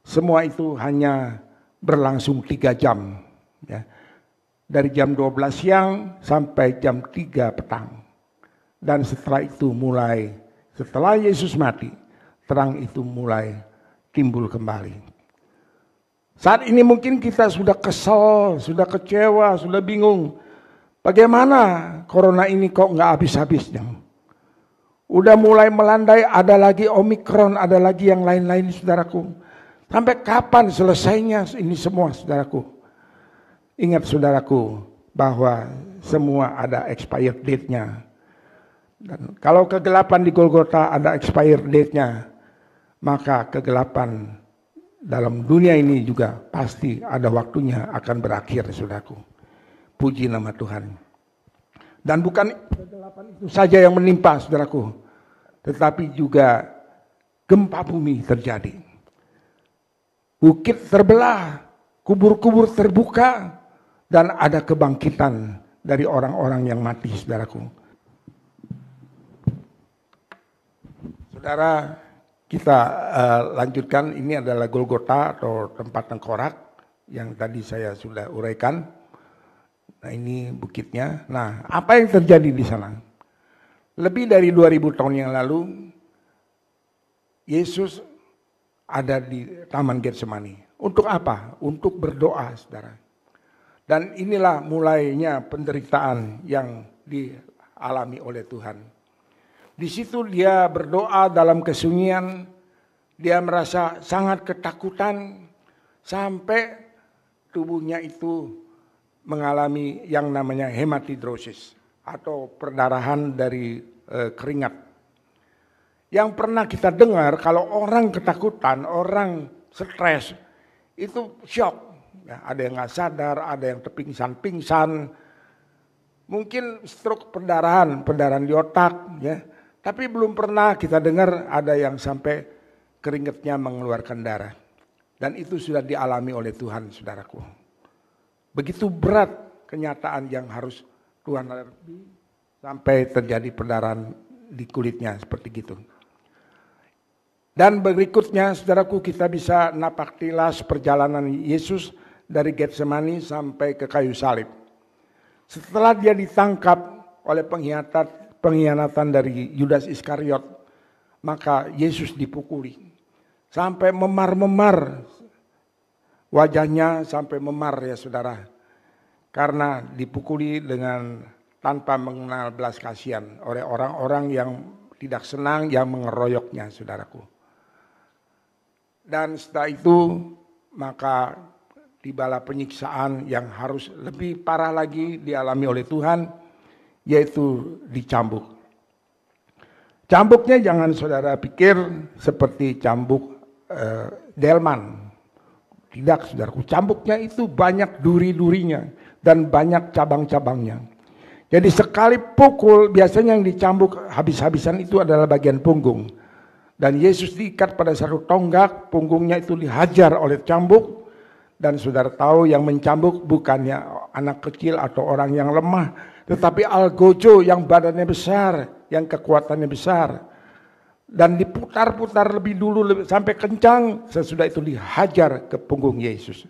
semua itu hanya berlangsung 3 jam. Ya. Dari jam 12 siang sampai jam 3 petang. Dan setelah itu setelah Yesus mati, terang itu mulai timbul kembali. Saat ini mungkin kita sudah kesal, sudah kecewa, sudah bingung. Bagaimana corona ini kok nggak habis-habisnya? Udah mulai melandai, ada lagi Omikron, ada lagi yang lain-lain saudaraku. Sampai kapan selesainya ini semua saudaraku? Ingat saudaraku bahwa semua ada expired date-nya. Dan kalau kegelapan di Golgota ada expired date-nya, maka kegelapan dalam dunia ini juga pasti ada waktunya akan berakhir, saudaraku. Puji nama Tuhan. Dan bukan kegelapan itu saja yang menimpa, saudaraku, tetapi juga gempa bumi terjadi. Bukit terbelah, kubur-kubur terbuka, dan ada kebangkitan dari orang-orang yang mati, saudaraku. Saudara, kita lanjutkan, ini adalah Golgota atau tempat tengkorak yang tadi saya sudah uraikan. Nah ini bukitnya. Nah apa yang terjadi di sana? Lebih dari 2000 tahun yang lalu, Yesus ada di Taman Getsemani. Untuk apa? Untuk berdoa, saudara. Dan inilah mulainya penderitaan yang dialami oleh Tuhan. Di situ dia berdoa dalam kesunyian, dia merasa sangat ketakutan sampai tubuhnya itu mengalami yang namanya hematidrosis atau perdarahan dari keringat. Yang pernah kita dengar kalau orang ketakutan, orang stres itu shock. Ya, ada yang nggak sadar, ada yang terpingsan-pingsan, mungkin stroke pendarahan di otak, ya. Tapi belum pernah kita dengar ada yang sampai keringatnya mengeluarkan darah. Dan itu sudah dialami oleh Tuhan, saudaraku. Begitu berat kenyataan yang harus Tuhan hadapi sampai terjadi perdarahan di kulitnya seperti gitu. Dan berikutnya, saudaraku, kita bisa napak tilas perjalanan Yesus dari Getsemani sampai ke kayu salib. Setelah dia ditangkap oleh pengkhianatan dari Yudas Iskariot, maka Yesus dipukuli sampai memar-memar wajahnya, sampai memar ya saudara, karena dipukuli dengan tanpa mengenal belas kasihan oleh orang-orang yang tidak senang yang mengeroyoknya, saudaraku. Dan setelah itu maka tibalah penyiksaan yang harus lebih parah lagi dialami oleh Tuhan, yaitu dicambuk. Cambuknya jangan saudara pikir seperti cambuk delman. Tidak, saudaraku. Cambuknya itu banyak duri-durinya dan banyak cabang-cabangnya. Jadi sekali pukul biasanya yang dicambuk habis-habisan itu adalah bagian punggung. Dan Yesus diikat pada satu tonggak, punggungnya itu dihajar oleh cambuk. Dan saudara tahu yang mencambuk bukannya anak kecil atau orang yang lemah, tetapi algojo yang badannya besar, yang kekuatannya besar. Dan diputar-putar lebih dulu sampai kencang, sesudah itu dihajar ke punggung Yesus.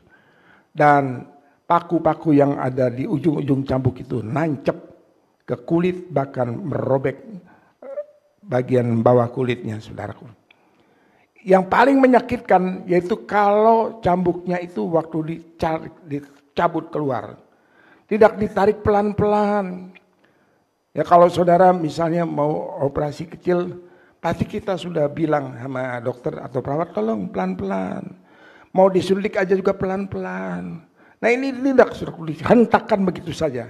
Dan paku-paku yang ada di ujung-ujung cambuk itu nancep ke kulit, bahkan merobek bagian bawah kulitnya, saudaraku. Yang paling menyakitkan yaitu kalau cambuknya itu waktu dicabut keluar. Tidak ditarik pelan-pelan. Ya kalau saudara misalnya mau operasi kecil, pasti kita sudah bilang sama dokter atau perawat, tolong pelan-pelan. Mau disuntik aja juga pelan-pelan. Nah ini tidak, saudara, dihentakkan begitu saja.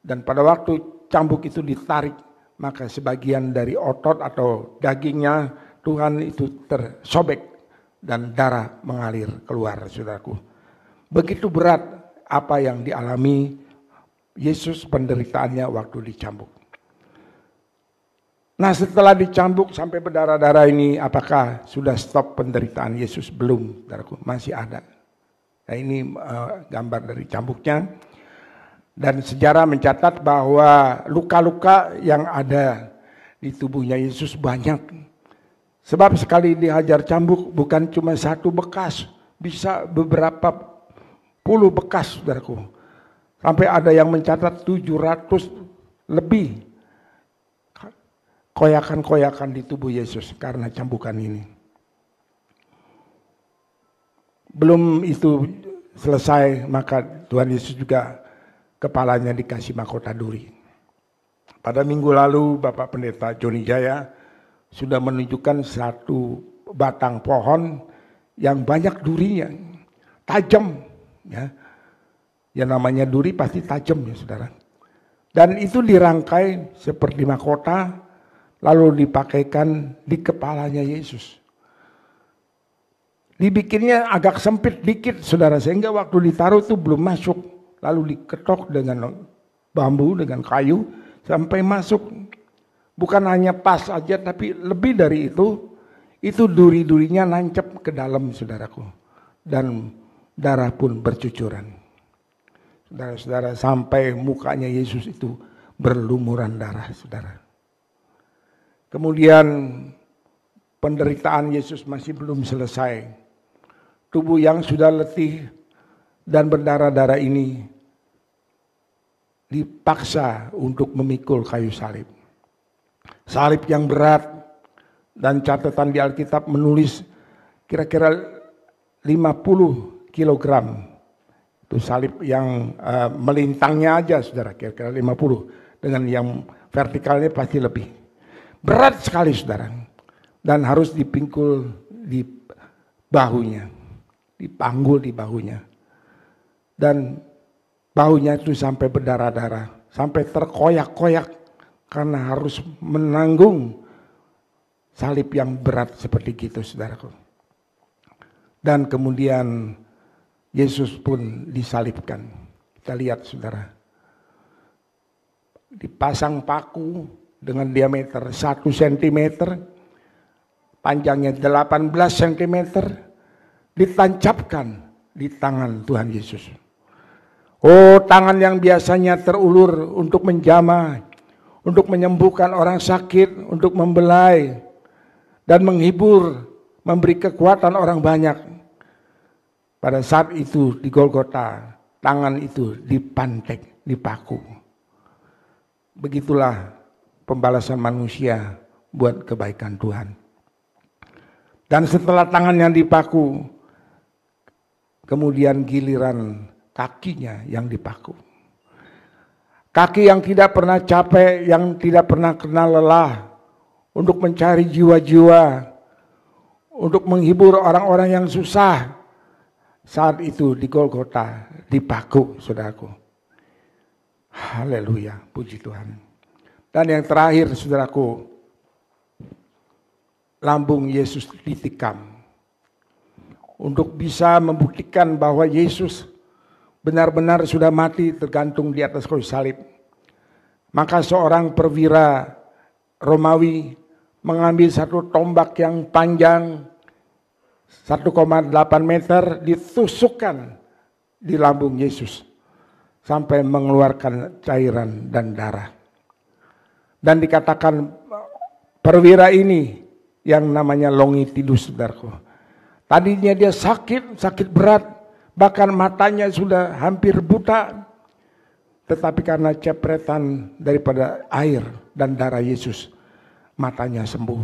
Dan pada waktu cambuk itu ditarik, maka sebagian dari otot atau dagingnya Tuhan itu tersobek dan darah mengalir keluar, saudaraku. Begitu berat apa yang dialami Yesus penderitaannya waktu dicambuk. Nah setelah dicambuk sampai berdarah-darah ini, apakah sudah stop penderitaan Yesus? Belum, saudaraku, masih ada. Nah ini gambar dari cambuknya. Dan sejarah mencatat bahwa luka-luka yang ada di tubuhnya Yesus banyak. Sebab sekali dihajar cambuk bukan cuma satu bekas, bisa beberapa puluh bekas, saudaraku. Sampai ada yang mencatat 700 lebih koyakan-koyakan di tubuh Yesus karena cambukan ini. Belum itu selesai, maka Tuhan Yesus juga kepalanya dikasih mahkota duri. Pada minggu lalu Bapak Pendeta Joni Jaya sudah menunjukkan satu batang pohon yang banyak durinya, tajam, ya. Yang namanya duri pasti tajam ya saudara. Dan itu dirangkai seperti mahkota, lalu dipakaikan di kepalanya Yesus. Dibikinnya agak sempit dikit saudara, sehingga waktu ditaruh itu belum masuk. Lalu diketok dengan bambu, dengan kayu, sampai masuk. Bukan hanya pas aja, tapi lebih dari itu duri-durinya nancep ke dalam, saudaraku. Dan darah pun bercucuran. Saudara-saudara, sampai mukanya Yesus itu berlumuran darah, saudara. Kemudian penderitaan Yesus masih belum selesai. Tubuh yang sudah letih dan berdarah-darah ini dipaksa untuk memikul kayu salib. Salib yang berat, dan catatan di Alkitab menulis kira-kira 50 kilogram. Itu salib yang melintangnya aja saudara, kira-kira 50. Dengan yang vertikalnya pasti lebih. Berat sekali saudara. Dan harus dipingkul di bahunya. Dipanggul di bahunya. Dan bahunya itu sampai berdarah-darah. Sampai terkoyak-koyak. Karena harus menanggung salib yang berat seperti gitu saudaraku. Dan kemudian Yesus pun disalibkan. Kita lihat saudara. Dipasang paku dengan diameter 1 cm. Panjangnya 18 cm. Ditancapkan di tangan Tuhan Yesus. Oh, tangan yang biasanya terulur untuk menjamah. Untuk menyembuhkan orang sakit. Untuk membelai. Dan menghibur. Memberi kekuatan orang banyak. Pada saat itu di Golgota, tangan itu dipantek, dipaku. Begitulah pembalasan manusia buat kebaikan Tuhan. Dan setelah tangannya dipaku, kemudian giliran kakinya yang dipaku. Kaki yang tidak pernah capek, yang tidak pernah kenal lelah, untuk mencari jiwa-jiwa, untuk menghibur orang-orang yang susah. Saat itu di Golgota dipaku saudaraku. Haleluya, puji Tuhan. Dan yang terakhir saudaraku, lambung Yesus ditikam. Untuk bisa membuktikan bahwa Yesus benar-benar sudah mati tergantung di atas kayu salib. Maka seorang perwira Romawi mengambil satu tombak yang panjang 1,8 meter, ditusukkan di lambung Yesus sampai mengeluarkan cairan dan darah. Dan dikatakan perwira ini yang namanya Longinus saudaraku. Tadinya dia sakit berat, bahkan matanya sudah hampir buta. Tetapi karena cepretan daripada air dan darah Yesus, matanya sembuh.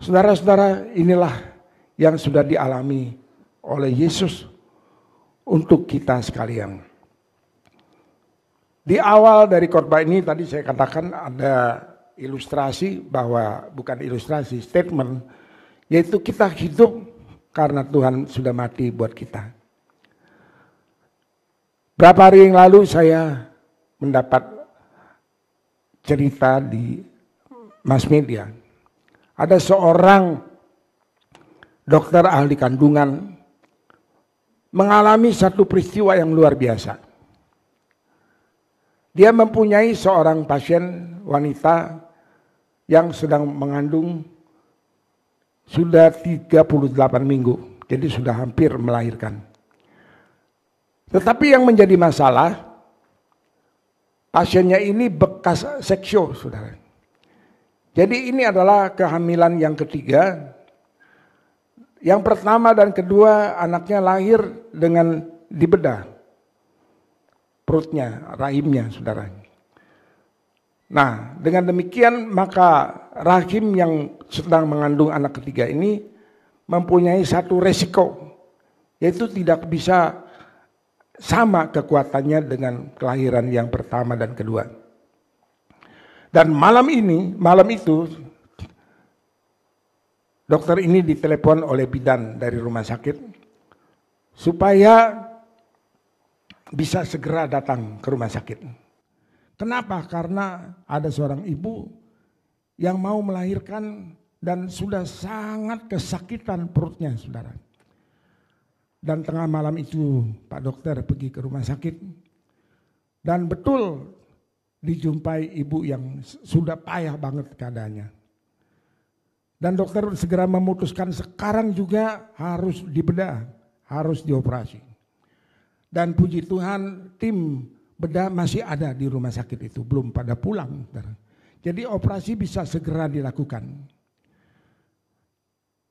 Saudara-saudara, inilah yang sudah dialami oleh Yesus untuk kita sekalian. Di awal dari khotbah ini tadi saya katakan ada ilustrasi, bahwa bukan ilustrasi, statement, yaitu kita hidup karena Tuhan sudah mati buat kita. Berapa hari yang lalu saya mendapat cerita di mass media. Ada seorang dokter ahli kandungan mengalami satu peristiwa yang luar biasa. Dia mempunyai seorang pasien wanita yang sedang mengandung sudah 38 minggu. Jadi sudah hampir melahirkan. Tetapi yang menjadi masalah, pasiennya ini bekas seksio, saudara. Jadi ini adalah kehamilan yang ketiga. Yang pertama dan kedua anaknya lahir dengan dibedah perutnya, rahimnya, saudara. Nah, dengan demikian maka rahim yang sedang mengandung anak ketiga ini mempunyai satu resiko, yaitu tidak bisa sama kekuatannya dengan kelahiran yang pertama dan kedua. Dan malam itu dokter ini ditelepon oleh bidan dari rumah sakit supaya bisa segera datang ke rumah sakit. Kenapa? Karena ada seorang ibu yang mau melahirkan dan sudah sangat kesakitan perutnya, saudara. Dan tengah malam itu Pak dokter pergi ke rumah sakit dan betul dijumpai ibu yang sudah payah banget keadaannya. Dan dokter segera memutuskan sekarang juga harus dibedah, harus dioperasi. Dan puji Tuhan tim bedah masih ada di rumah sakit itu, belum pada pulang. Jadi operasi bisa segera dilakukan.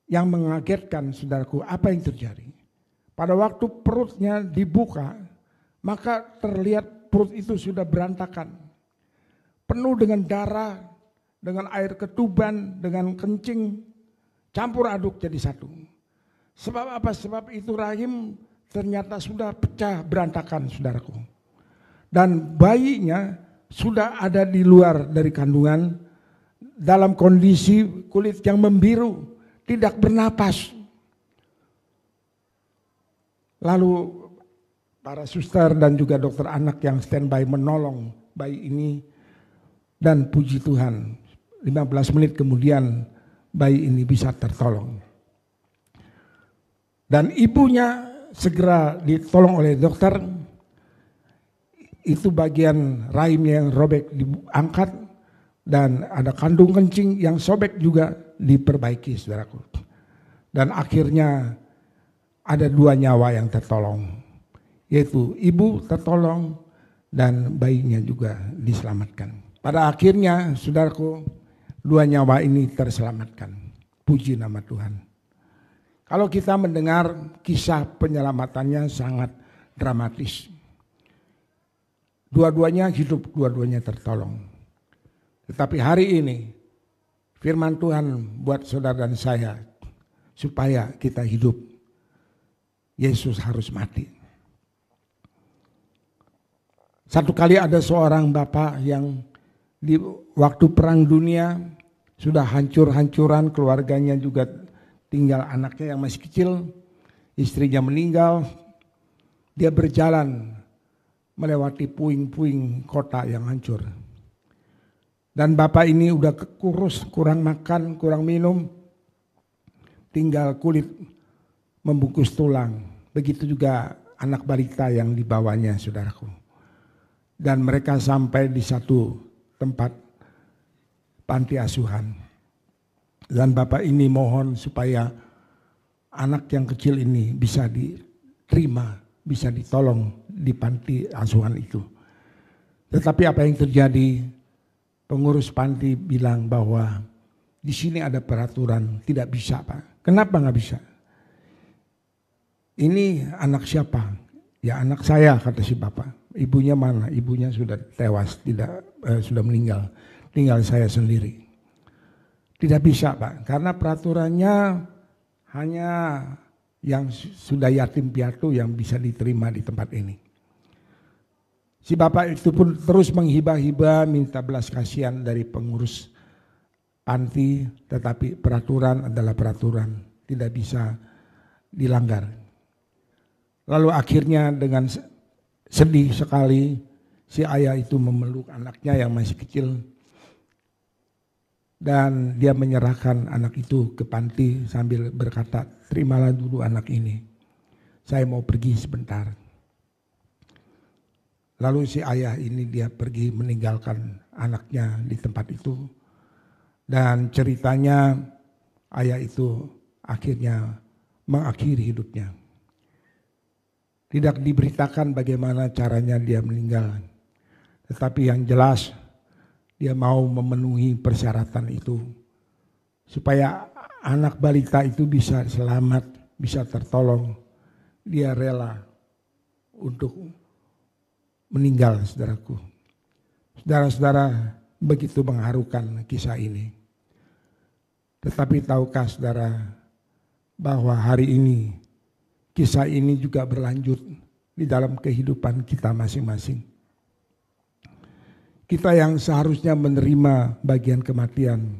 Yang mengagetkan saudaraku, apa yang terjadi? Pada waktu perutnya dibuka, maka terlihat perut itu sudah berantakan. Penuh dengan darah, dengan air ketuban, dengan kencing, campur aduk jadi satu. Sebab apa? Sebab itu rahim ternyata sudah pecah berantakan, saudaraku. Dan bayinya sudah ada di luar dari kandungan dalam kondisi kulit yang membiru, tidak bernapas. Lalu para suster dan juga dokter anak yang standby menolong bayi ini, dan puji Tuhan 15 menit kemudian bayi ini bisa tertolong. Dan ibunya segera ditolong oleh dokter. Itu bagian rahimnya yang robek diangkat, dan ada kandung kencing yang sobek juga diperbaiki, saudaraku. Dan akhirnya ada 2 nyawa yang tertolong, yaitu ibu tertolong dan bayinya juga diselamatkan. Pada akhirnya, saudaraku, 2 nyawa ini terselamatkan. Puji nama Tuhan. Kalau kita mendengar kisah penyelamatannya sangat dramatis. Dua-duanya hidup, dua-duanya tertolong. Tetapi hari ini firman Tuhan buat saudara dan saya, supaya kita hidup, Yesus harus mati. Satu kali ada seorang bapak yang di waktu perang dunia sudah hancur-hancuran, keluarganya juga tinggal anaknya yang masih kecil, istrinya meninggal. Dia berjalan melewati puing-puing kota yang hancur. Dan bapak ini udah kurus, kurang makan, kurang minum, tinggal kulit membungkus tulang. Begitu juga anak balita yang dibawanya, saudaraku. Dan mereka sampai di satu tempat panti asuhan. Dan bapak ini mohon supaya anak yang kecil ini bisa diterima, bisa ditolong di panti asuhan itu. Tetapi apa yang terjadi? Pengurus panti bilang bahwa di sini ada peraturan, tidak bisa, Pak. Kenapa nggak bisa? Ini anak siapa? Ya anak saya, kata si bapak. Ibunya mana? Ibunya sudah tewas, sudah meninggal. Tinggal saya sendiri. Tidak bisa, Pak, karena peraturannya hanya yang sudah yatim piatu yang bisa diterima di tempat ini. Si bapak itu pun terus menghibah-hibah, minta belas kasihan dari pengurus panti, tetapi peraturan adalah peraturan, tidak bisa dilanggar. Lalu akhirnya dengan sedih sekali, si ayah itu memeluk anaknya yang masih kecil, dan dia menyerahkan anak itu ke panti sambil berkata, terimalah dulu anak ini, saya mau pergi sebentar. Lalu si ayah ini dia pergi meninggalkan anaknya di tempat itu. Dan ceritanya ayah itu akhirnya mengakhiri hidupnya. Tidak diberitakan bagaimana caranya dia meninggal. Tetapi yang jelas dia mau memenuhi persyaratan itu. Supaya anak balita itu bisa selamat, bisa tertolong. Dia rela untuk meninggal, saudaraku. Saudara-saudara, begitu mengharukan kisah ini. Tetapi tahukah saudara bahwa hari ini kisah ini juga berlanjut di dalam kehidupan kita masing-masing. Kita yang seharusnya menerima bagian kematian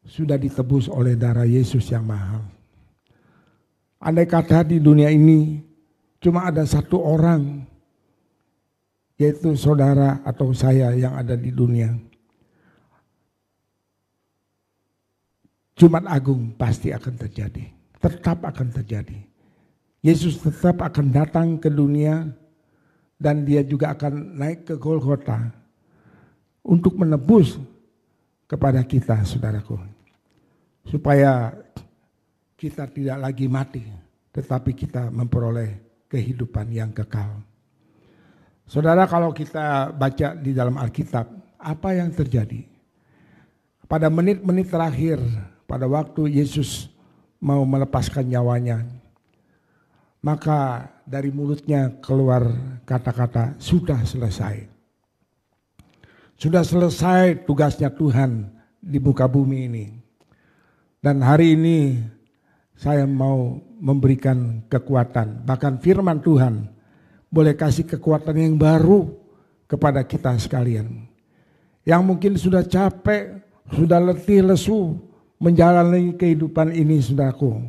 sudah ditebus oleh darah Yesus yang mahal. Andai kata di dunia ini cuma ada satu orang, yaitu saudara atau saya yang ada di dunia, Jumat Agung pasti akan terjadi, tetap akan terjadi. Yesus tetap akan datang ke dunia dan dia juga akan naik ke Golgota untuk menebus kepada kita, saudaraku. Supaya kita tidak lagi mati, tetapi kita memperoleh kehidupan yang kekal. Saudara, kalau kita baca di dalam Alkitab, apa yang terjadi? Pada menit-menit terakhir, pada waktu Yesus mau melepaskan nyawanya, maka dari mulutnya keluar kata-kata, sudah selesai. Sudah selesai tugasnya Tuhan di muka bumi ini. Dan hari ini saya mau memberikan kekuatan, bahkan firman Tuhan boleh kasih kekuatan yang baru kepada kita sekalian. Yang mungkin sudah capek sudah letih lesu menjalani kehidupan ini, saudaraku,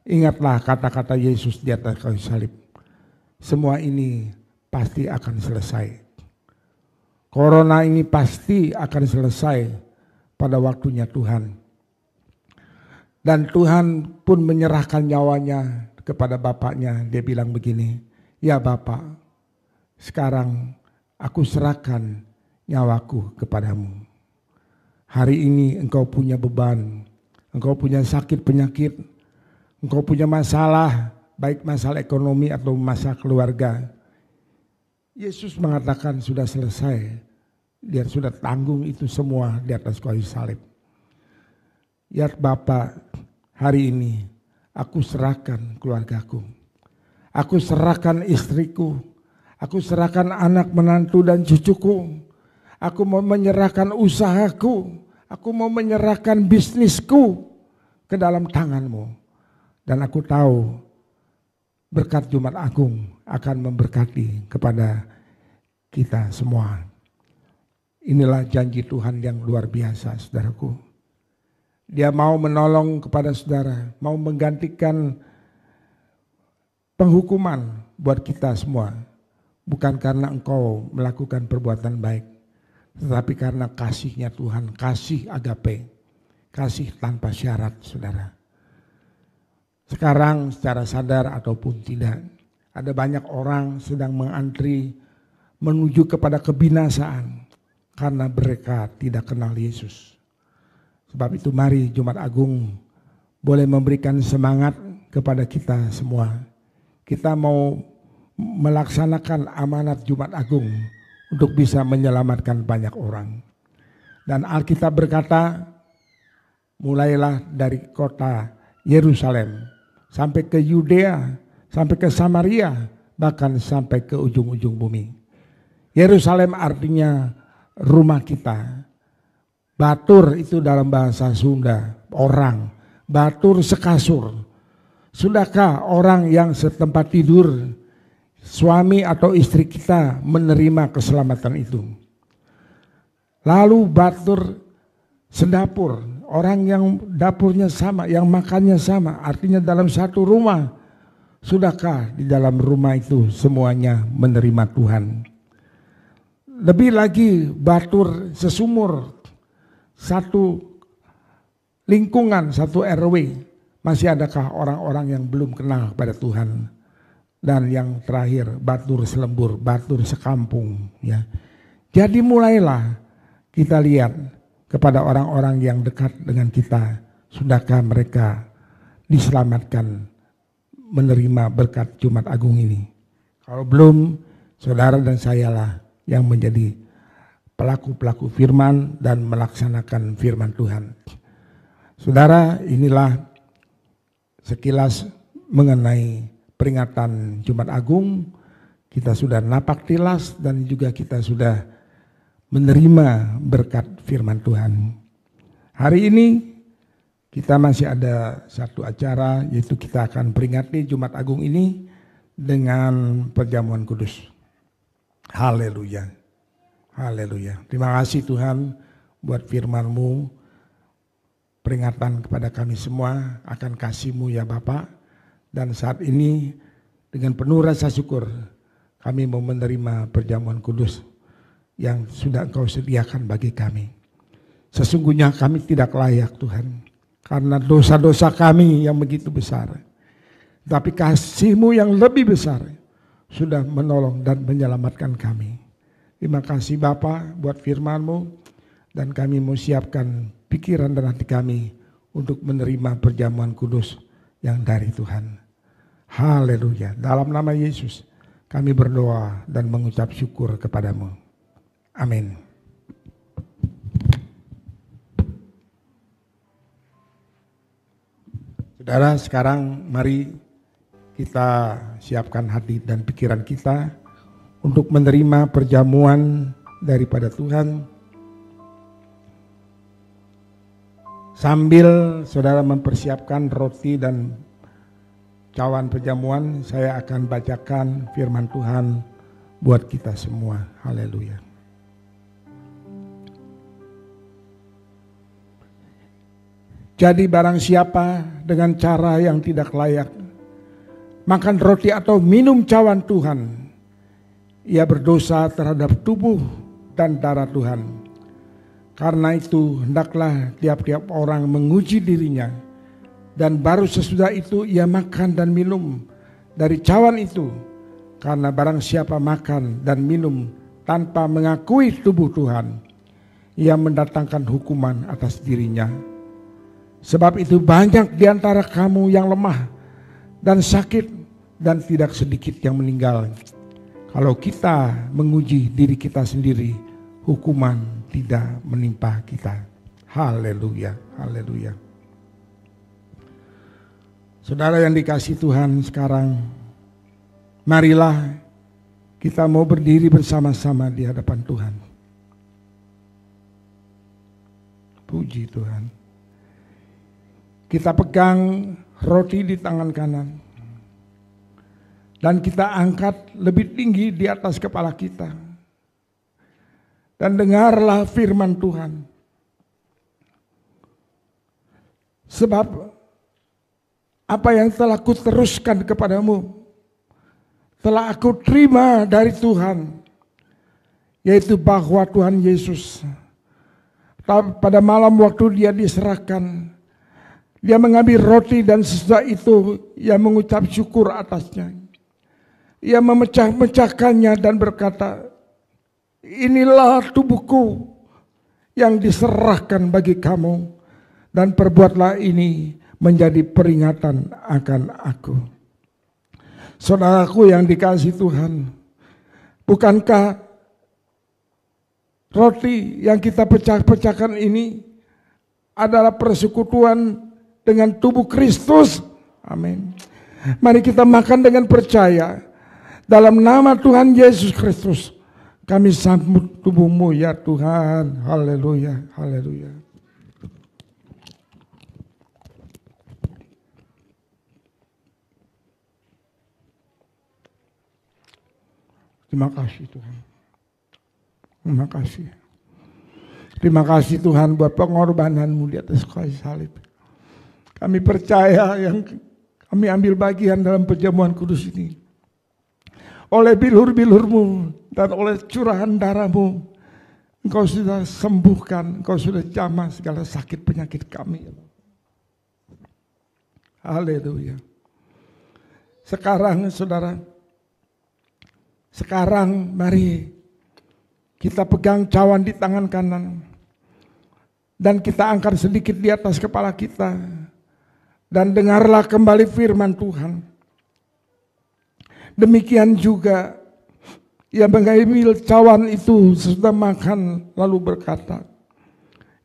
ingatlah kata-kata Yesus di atas kayu salib. Semua ini pasti akan selesai. Corona ini pasti akan selesai pada waktunya Tuhan. Dan Tuhan pun menyerahkan nyawanya kepada Bapaknya. Dia bilang begini, ya Bapak, sekarang aku serahkan nyawaku kepadamu. Hari ini engkau punya beban, engkau punya sakit penyakit, engkau punya masalah, baik masalah ekonomi atau masalah keluarga. Yesus mengatakan sudah selesai, dia sudah tanggung itu semua di atas kayu salib. Ya Bapa, hari ini aku serahkan keluargaku, aku serahkan istriku, aku serahkan anak menantu dan cucuku. Aku mau menyerahkan usahaku, aku mau menyerahkan bisnisku ke dalam tangan-Mu. Dan aku tahu berkat Jumat Agung akan memberkati kepada kita semua. Inilah janji Tuhan yang luar biasa, saudaraku. Dia mau menolong kepada saudara, mau menggantikan penghukuman buat kita semua. Bukan karena engkau melakukan perbuatan baik, tetapi karena kasih-Nya Tuhan, kasih agape, kasih tanpa syarat, saudara. Sekarang secara sadar ataupun tidak, ada banyak orang sedang mengantri menuju kepada kebinasaan karena mereka tidak kenal Yesus. Sebab itu mari Jumat Agung boleh memberikan semangat kepada kita semua. Kita mau melaksanakan amanat Jumat Agung untuk bisa menyelamatkan banyak orang. Dan Alkitab berkata, mulailah dari kota Yerusalem sampai ke Yudea, sampai ke Samaria, bahkan sampai ke ujung-ujung bumi. Yerusalem artinya rumah kita. Batur itu dalam bahasa Sunda, orang. Batur sekasur. Sudahkah orang yang setempat tidur, suami atau istri kita menerima keselamatan itu? Lalu batur sedapur, orang yang dapurnya sama, yang makannya sama, artinya dalam satu rumah. Sudahkah di dalam rumah itu semuanya menerima Tuhan? Lebih lagi batur sesumur, satu lingkungan, satu RW, masih adakah orang-orang yang belum kenal pada Tuhan? Dan yang terakhir batur selembur, batur sekampung, ya. Jadi mulailah kita lihat kepada orang-orang yang dekat dengan kita, sudahkah mereka diselamatkan menerima berkat Jumat Agung ini? Kalau belum, saudara dan sayalah yang menjadi pelaku-pelaku firman dan melaksanakan firman Tuhan. Saudara, inilah sekilas mengenai peringatan Jumat Agung. Kita sudah napak tilas dan juga kita sudah menerima berkat firman Tuhan. Hari ini kita masih ada satu acara, yaitu kita akan peringati Jumat Agung ini dengan perjamuan kudus. Haleluya. Haleluya. Terima kasih Tuhan buat firman-Mu, peringatan kepada kami semua akan kasih-Mu ya Bapak. Dan saat ini dengan penuh rasa syukur kami mau menerima perjamuan kudus yang sudah Engkau sediakan bagi kami. Sesungguhnya kami tidak layak Tuhan, karena dosa-dosa kami yang begitu besar. Tapi kasih-Mu yang lebih besar sudah menolong dan menyelamatkan kami. Terima kasih Bapa buat firman-Mu, dan kami mau siapkan pikiran dan hati kami untuk menerima perjamuan kudus yang dari Tuhan. Haleluya. Dalam nama Yesus kami berdoa dan mengucap syukur kepadamu. Amin. Saudara, sekarang mari kita siapkan hati dan pikiran kita untuk menerima perjamuan daripada Tuhan. Sambil saudara mempersiapkan roti dan cawan perjamuan, saya akan bacakan firman Tuhan buat kita semua. Haleluya. Jadi barang siapa dengan cara yang tidak layak makan roti atau minum cawan Tuhan, ia berdosa terhadap tubuh dan darah Tuhan. Karena itu hendaklah tiap-tiap orang menguji dirinya, dan baru sesudah itu ia makan dan minum dari cawan itu. Karena barang siapa makan dan minum tanpa mengakui tubuh Tuhan, ia mendatangkan hukuman atas dirinya. Sebab itu banyak di antara kamu yang lemah dan sakit, dan tidak sedikit yang meninggal. Kalau kita menguji diri kita sendiri, hukuman tidak menimpa kita. Haleluya, haleluya. Saudara yang dikasihi Tuhan, sekarang marilah kita mau berdiri bersama-sama di hadapan Tuhan. Puji Tuhan. Kita pegang roti di tangan kanan, dan kita angkat lebih tinggi di atas kepala kita. Dan dengarlah firman Tuhan. Sebab apa yang telah kuteruskan kepadamu telah aku terima dari Tuhan, yaitu bahwa Tuhan Yesus pada malam waktu dia diserahkan, dia mengambil roti dan sesudah itu ia mengucap syukur atasnya. Ia memecah-mecahkannya dan berkata, inilah tubuhku yang diserahkan bagi kamu, dan perbuatlah ini menjadi peringatan akan aku. Saudaraku yang dikasihi Tuhan, bukankah roti yang kita pecah-pecahkan ini adalah persekutuan dengan tubuh Kristus? Amin. Mari kita makan dengan percaya. Dalam nama Tuhan Yesus Kristus, kami sambut tubuhmu ya Tuhan. Haleluya, haleluya. Terima kasih Tuhan. Terima kasih. Terima kasih Tuhan buat pengorbananmu di atas kayu salib. Kami percaya yang kami ambil bagian dalam perjamuan kudus ini, oleh bilur-bilurmu dan oleh curahan darahmu, Engkau sudah sembuhkan, Engkau sudah jamah segala sakit penyakit kami. Haleluya. Sekarang saudara, sekarang mari kita pegang cawan di tangan kanan, dan kita angkat sedikit di atas kepala kita, dan dengarlah kembali firman Tuhan. Demikian juga ia mengambil cawan itu sesudah makan lalu berkata,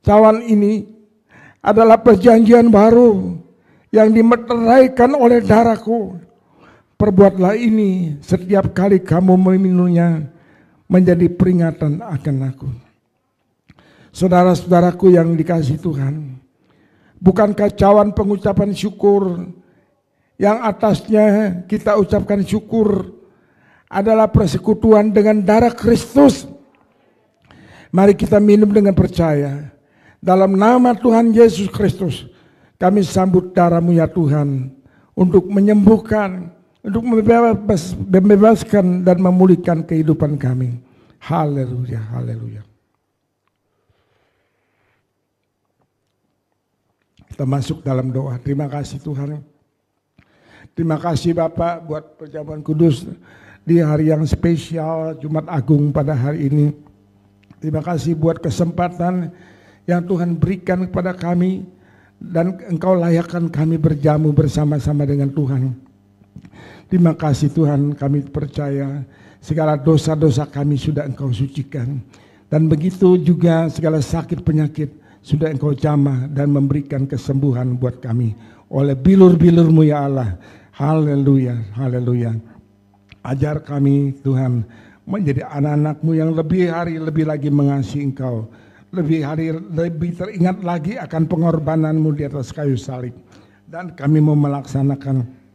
cawan ini adalah perjanjian baru yang dimeteraikan oleh darahku. Perbuatlah ini setiap kali kamu meminumnya menjadi peringatan akan aku. Saudara-saudaraku yang dikasihi Tuhan, bukankah cawan pengucapan syukur yang atasnya kita ucapkan syukur adalah persekutuan dengan darah Kristus? Mari kita minum dengan percaya. Dalam nama Tuhan Yesus Kristus, kami sambut darah-Mu ya Tuhan, untuk menyembuhkan, untuk membebaskan dan memulihkan kehidupan kami. Haleluya, haleluya. Kita masuk dalam doa. Terima kasih Tuhan. Terima kasih Bapak buat perjamuan kudus di hari yang spesial Jumat Agung pada hari ini. Terima kasih buat kesempatan yang Tuhan berikan kepada kami, dan Engkau layakkan kami berjamu bersama-sama dengan Tuhan. Terima kasih Tuhan, kami percaya segala dosa-dosa kami sudah Engkau sucikan, dan begitu juga segala sakit penyakit sudah Engkau jamah dan memberikan kesembuhan buat kami oleh bilur-bilur-Mu ya Allah. Haleluya, haleluya. Ajar kami Tuhan menjadi anak-anak-Mu yang lebih hari lebih lagi mengasihi Engkau, lebih hari lebih teringat lagi akan pengorbanan-Mu di atas kayu salib, dan kami mau melaksanakan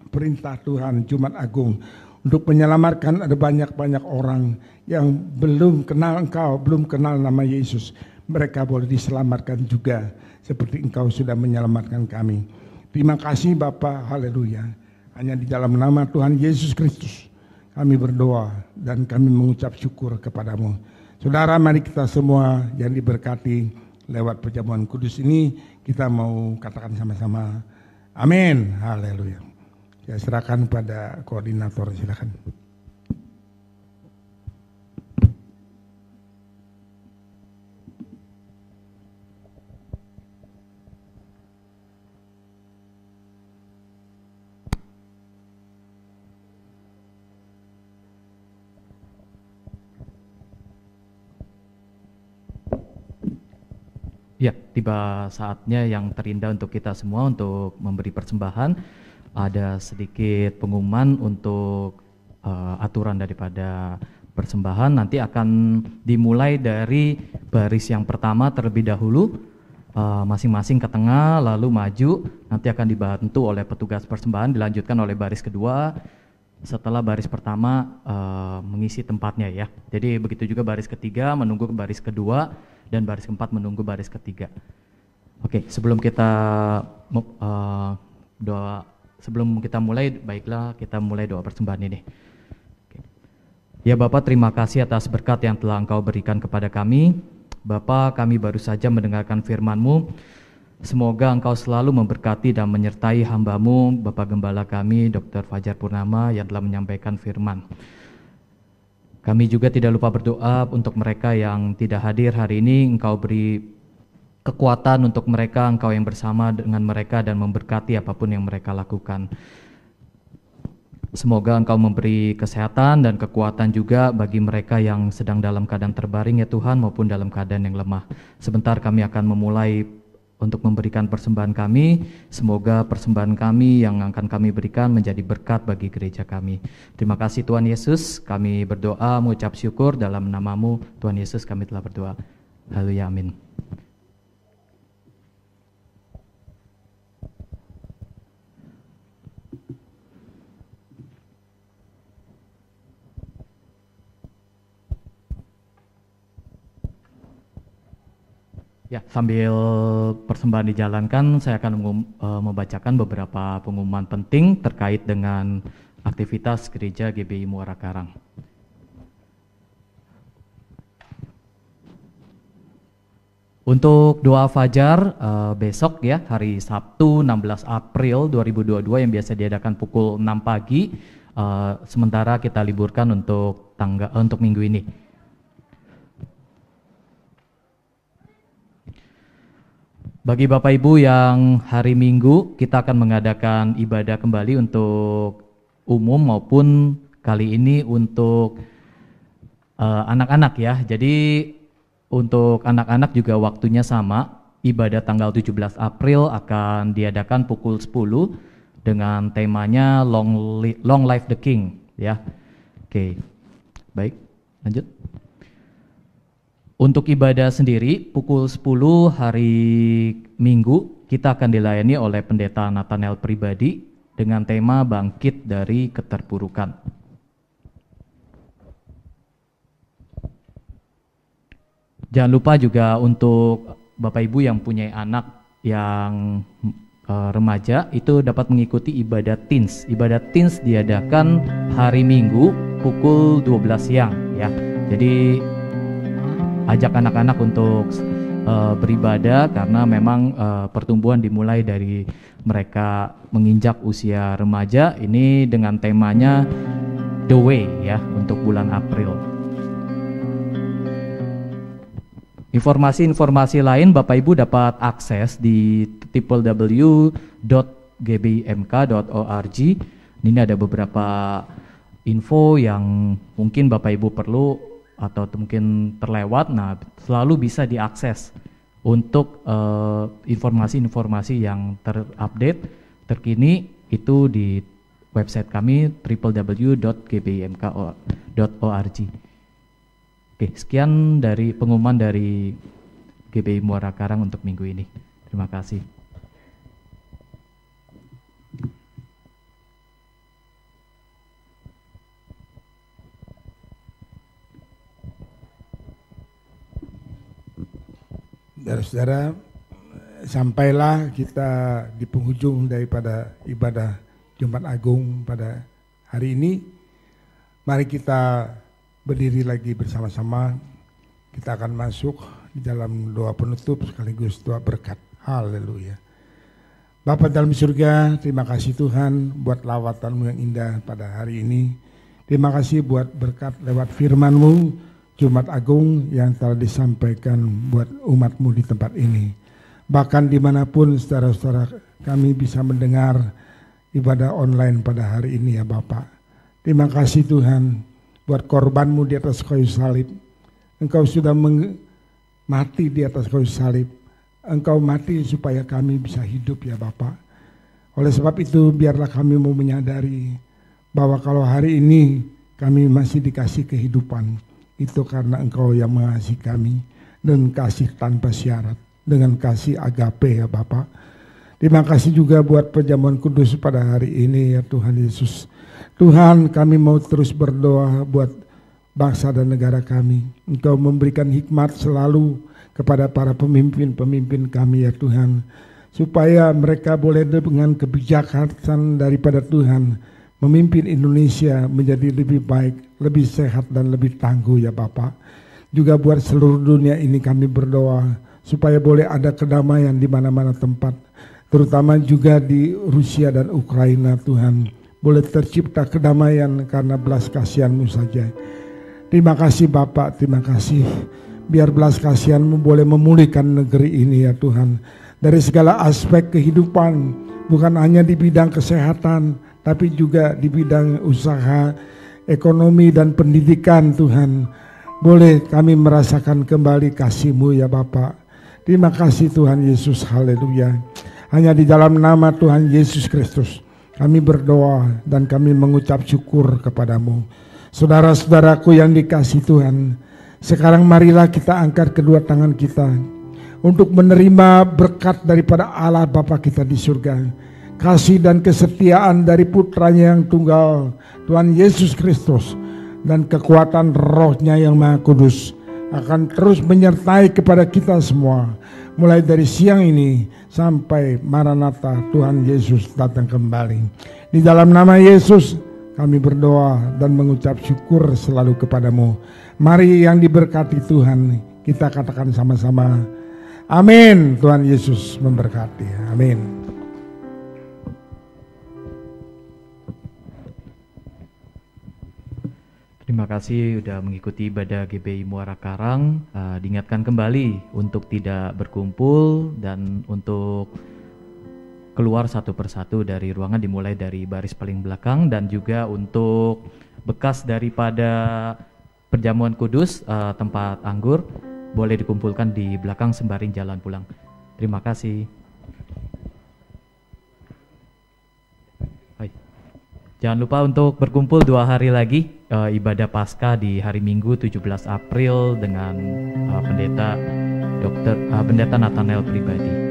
perintah Tuhan Jumat Agung untuk menyelamatkan ada banyak-banyak orang yang belum kenal Engkau, belum kenal nama Yesus. mereka boleh diselamatkan juga seperti Engkau sudah menyelamatkan kami. Terima kasih Bapa, haleluya. Hanya di dalam nama Tuhan Yesus Kristus kami berdoa dan kami mengucap syukur kepadamu. Saudara, mari kita semua yang diberkati lewat perjamuan kudus ini, kita mau katakan sama-sama amin, haleluya. Saya serahkan pada koordinator, silakan. Ya, tiba saatnya yang terindah untuk kita semua untuk memberi persembahan. Ada sedikit pengumuman untuk aturan daripada persembahan. Nanti akan dimulai dari baris yang pertama terlebih dahulu, masing-masing ke tengah, lalu maju. Nanti akan dibantu oleh petugas persembahan, dilanjutkan oleh baris kedua. Setelah baris pertama mengisi tempatnya ya. Jadi begitu juga baris ketiga menunggu ke baris kedua, dan baris keempat menunggu baris ketiga. Oke, sebelum kita sebelum kita mulai, baiklah kita mulai doa persembahan ini. Oke. Ya Bapak, terima kasih atas berkat yang telah Engkau berikan kepada kami. Bapak, kami baru saja mendengarkan firman-Mu. Semoga Engkau selalu memberkati dan menyertai hamba-Mu, Bapak Gembala kami, Dr. Fajar Purnama, yang telah menyampaikan firman. Kami juga tidak lupa berdoa untuk mereka yang tidak hadir hari ini. Engkau beri kekuatan untuk mereka, Engkau yang bersama dengan mereka dan memberkati apapun yang mereka lakukan. Semoga Engkau memberi kesehatan dan kekuatan juga bagi mereka yang sedang dalam keadaan terbaring ya Tuhan, maupun dalam keadaan yang lemah. Sebentar kami akan memulai untuk memberikan persembahan kami. Semoga persembahan kami yang akan kami berikan menjadi berkat bagi gereja kami. Terima kasih Tuhan Yesus, kami berdoa mengucap syukur dalam nama-Mu Tuhan Yesus kami telah berdoa. Haleluya, amin. Ya, sambil persembahan dijalankan, saya akan membacakan beberapa pengumuman penting terkait dengan aktivitas Gereja GBI Muara Karang. Untuk doa fajar besok ya, hari Sabtu 16 April 2022 yang biasa diadakan pukul 6 pagi, sementara kita liburkan untuk minggu ini. Bagi Bapak Ibu yang hari Minggu, kita akan mengadakan ibadah kembali untuk umum maupun kali ini untuk anak-anak ya. Jadi untuk anak-anak juga waktunya sama, ibadah tanggal 17 April akan diadakan pukul 10 dengan temanya Long Life the King ya. Oke, baik lanjut. Untuk ibadah sendiri, pukul 10 hari Minggu, kita akan dilayani oleh Pendeta Nathanael pribadi dengan tema Bangkit dari Keterpurukan. Jangan lupa juga untuk Bapak Ibu yang punya anak yang remaja, itu dapat mengikuti ibadah teens. Ibadah teens diadakan hari Minggu pukul 12 siang ya. Jadi ajak anak-anak untuk beribadah karena memang pertumbuhan dimulai dari mereka menginjak usia remaja. Ini dengan temanya The Way ya untuk bulan April. Informasi-informasi lain Bapak Ibu dapat akses di www.gbimk.org. Ini ada beberapa info yang mungkin Bapak Ibu perlu atau mungkin terlewat, nah selalu bisa diakses untuk informasi-informasi yang terupdate, terkini itu di website kami www.gbimk.org. Oke, sekian dari pengumuman dari GBI Muara Karang untuk minggu ini. Terima kasih. Saudara-saudara, sampailah kita di penghujung daripada ibadah Jumat Agung pada hari ini. Mari kita berdiri lagi bersama-sama. Kita akan masuk di dalam doa penutup sekaligus doa berkat. Haleluya. Bapa dalam surga, terima kasih Tuhan buat lawatan-Mu yang indah pada hari ini. Terima kasih buat berkat lewat firman-Mu Jumat Agung yang telah disampaikan buat umat-Mu di tempat ini. Bahkan dimanapun saudara-saudara kami bisa mendengar ibadah online pada hari ini ya Bapak. Terima kasih Tuhan buat korban-Mu di atas kayu salib. Engkau sudah mati di atas kayu salib. Engkau mati supaya kami bisa hidup ya Bapak. Oleh sebab itu biarlah kami mau menyadari bahwa kalau hari ini kami masih dikasih kehidupan, itu karena Engkau yang mengasihi kami dan kasih tanpa syarat dengan kasih agape ya Bapak. Terima kasih juga buat perjamuan kudus pada hari ini ya Tuhan Yesus. Tuhan, kami mau terus berdoa buat bangsa dan negara kami. Engkau memberikan hikmat selalu kepada para pemimpin-pemimpin kami ya Tuhan, supaya mereka boleh dengan kebijaksanaan daripada Tuhan memimpin Indonesia menjadi lebih baik, lebih sehat dan lebih tangguh ya Bapak. Juga buat seluruh dunia ini kami berdoa supaya boleh ada kedamaian di mana-mana tempat, terutama juga di Rusia dan Ukraina Tuhan. Boleh tercipta kedamaian karena belas kasihan-Mu saja. Terima kasih Bapak, terima kasih. Biar belas kasihan-Mu boleh memulihkan negeri ini ya Tuhan. Dari segala aspek kehidupan, bukan hanya di bidang kesehatan, tapi juga di bidang usaha, ekonomi dan pendidikan Tuhan. Boleh kami merasakan kembali kasih-Mu ya Bapak. Terima kasih Tuhan Yesus, haleluya. Hanya di dalam nama Tuhan Yesus Kristus kami berdoa dan kami mengucap syukur kepadamu. Saudara-saudaraku yang dikasihi Tuhan, sekarang marilah kita angkat kedua tangan kita untuk menerima berkat daripada Allah Bapa kita di surga. Kasih dan kesetiaan dari putranya yang tunggal, Tuhan Yesus Kristus, dan kekuatan rohnya yang maha kudus akan terus menyertai kepada kita semua, mulai dari siang ini sampai Maranatha Tuhan Yesus datang kembali. Di dalam nama Yesus kami berdoa dan mengucap syukur selalu kepadamu. Mari yang diberkati Tuhan, kita katakan sama-sama, amin. Tuhan Yesus memberkati, amin. Terima kasih sudah mengikuti ibadah GBI Muara Karang. Diingatkan kembali untuk tidak berkumpul dan untuk keluar satu persatu dari ruangan, dimulai dari baris paling belakang, dan juga untuk bekas daripada perjamuan kudus tempat anggur boleh dikumpulkan di belakang sembari jalan pulang. Terima kasih. Jangan lupa untuk berkumpul 2 hari lagi ibadah Paskah di hari Minggu 17 April dengan pendeta Nathanael pribadi.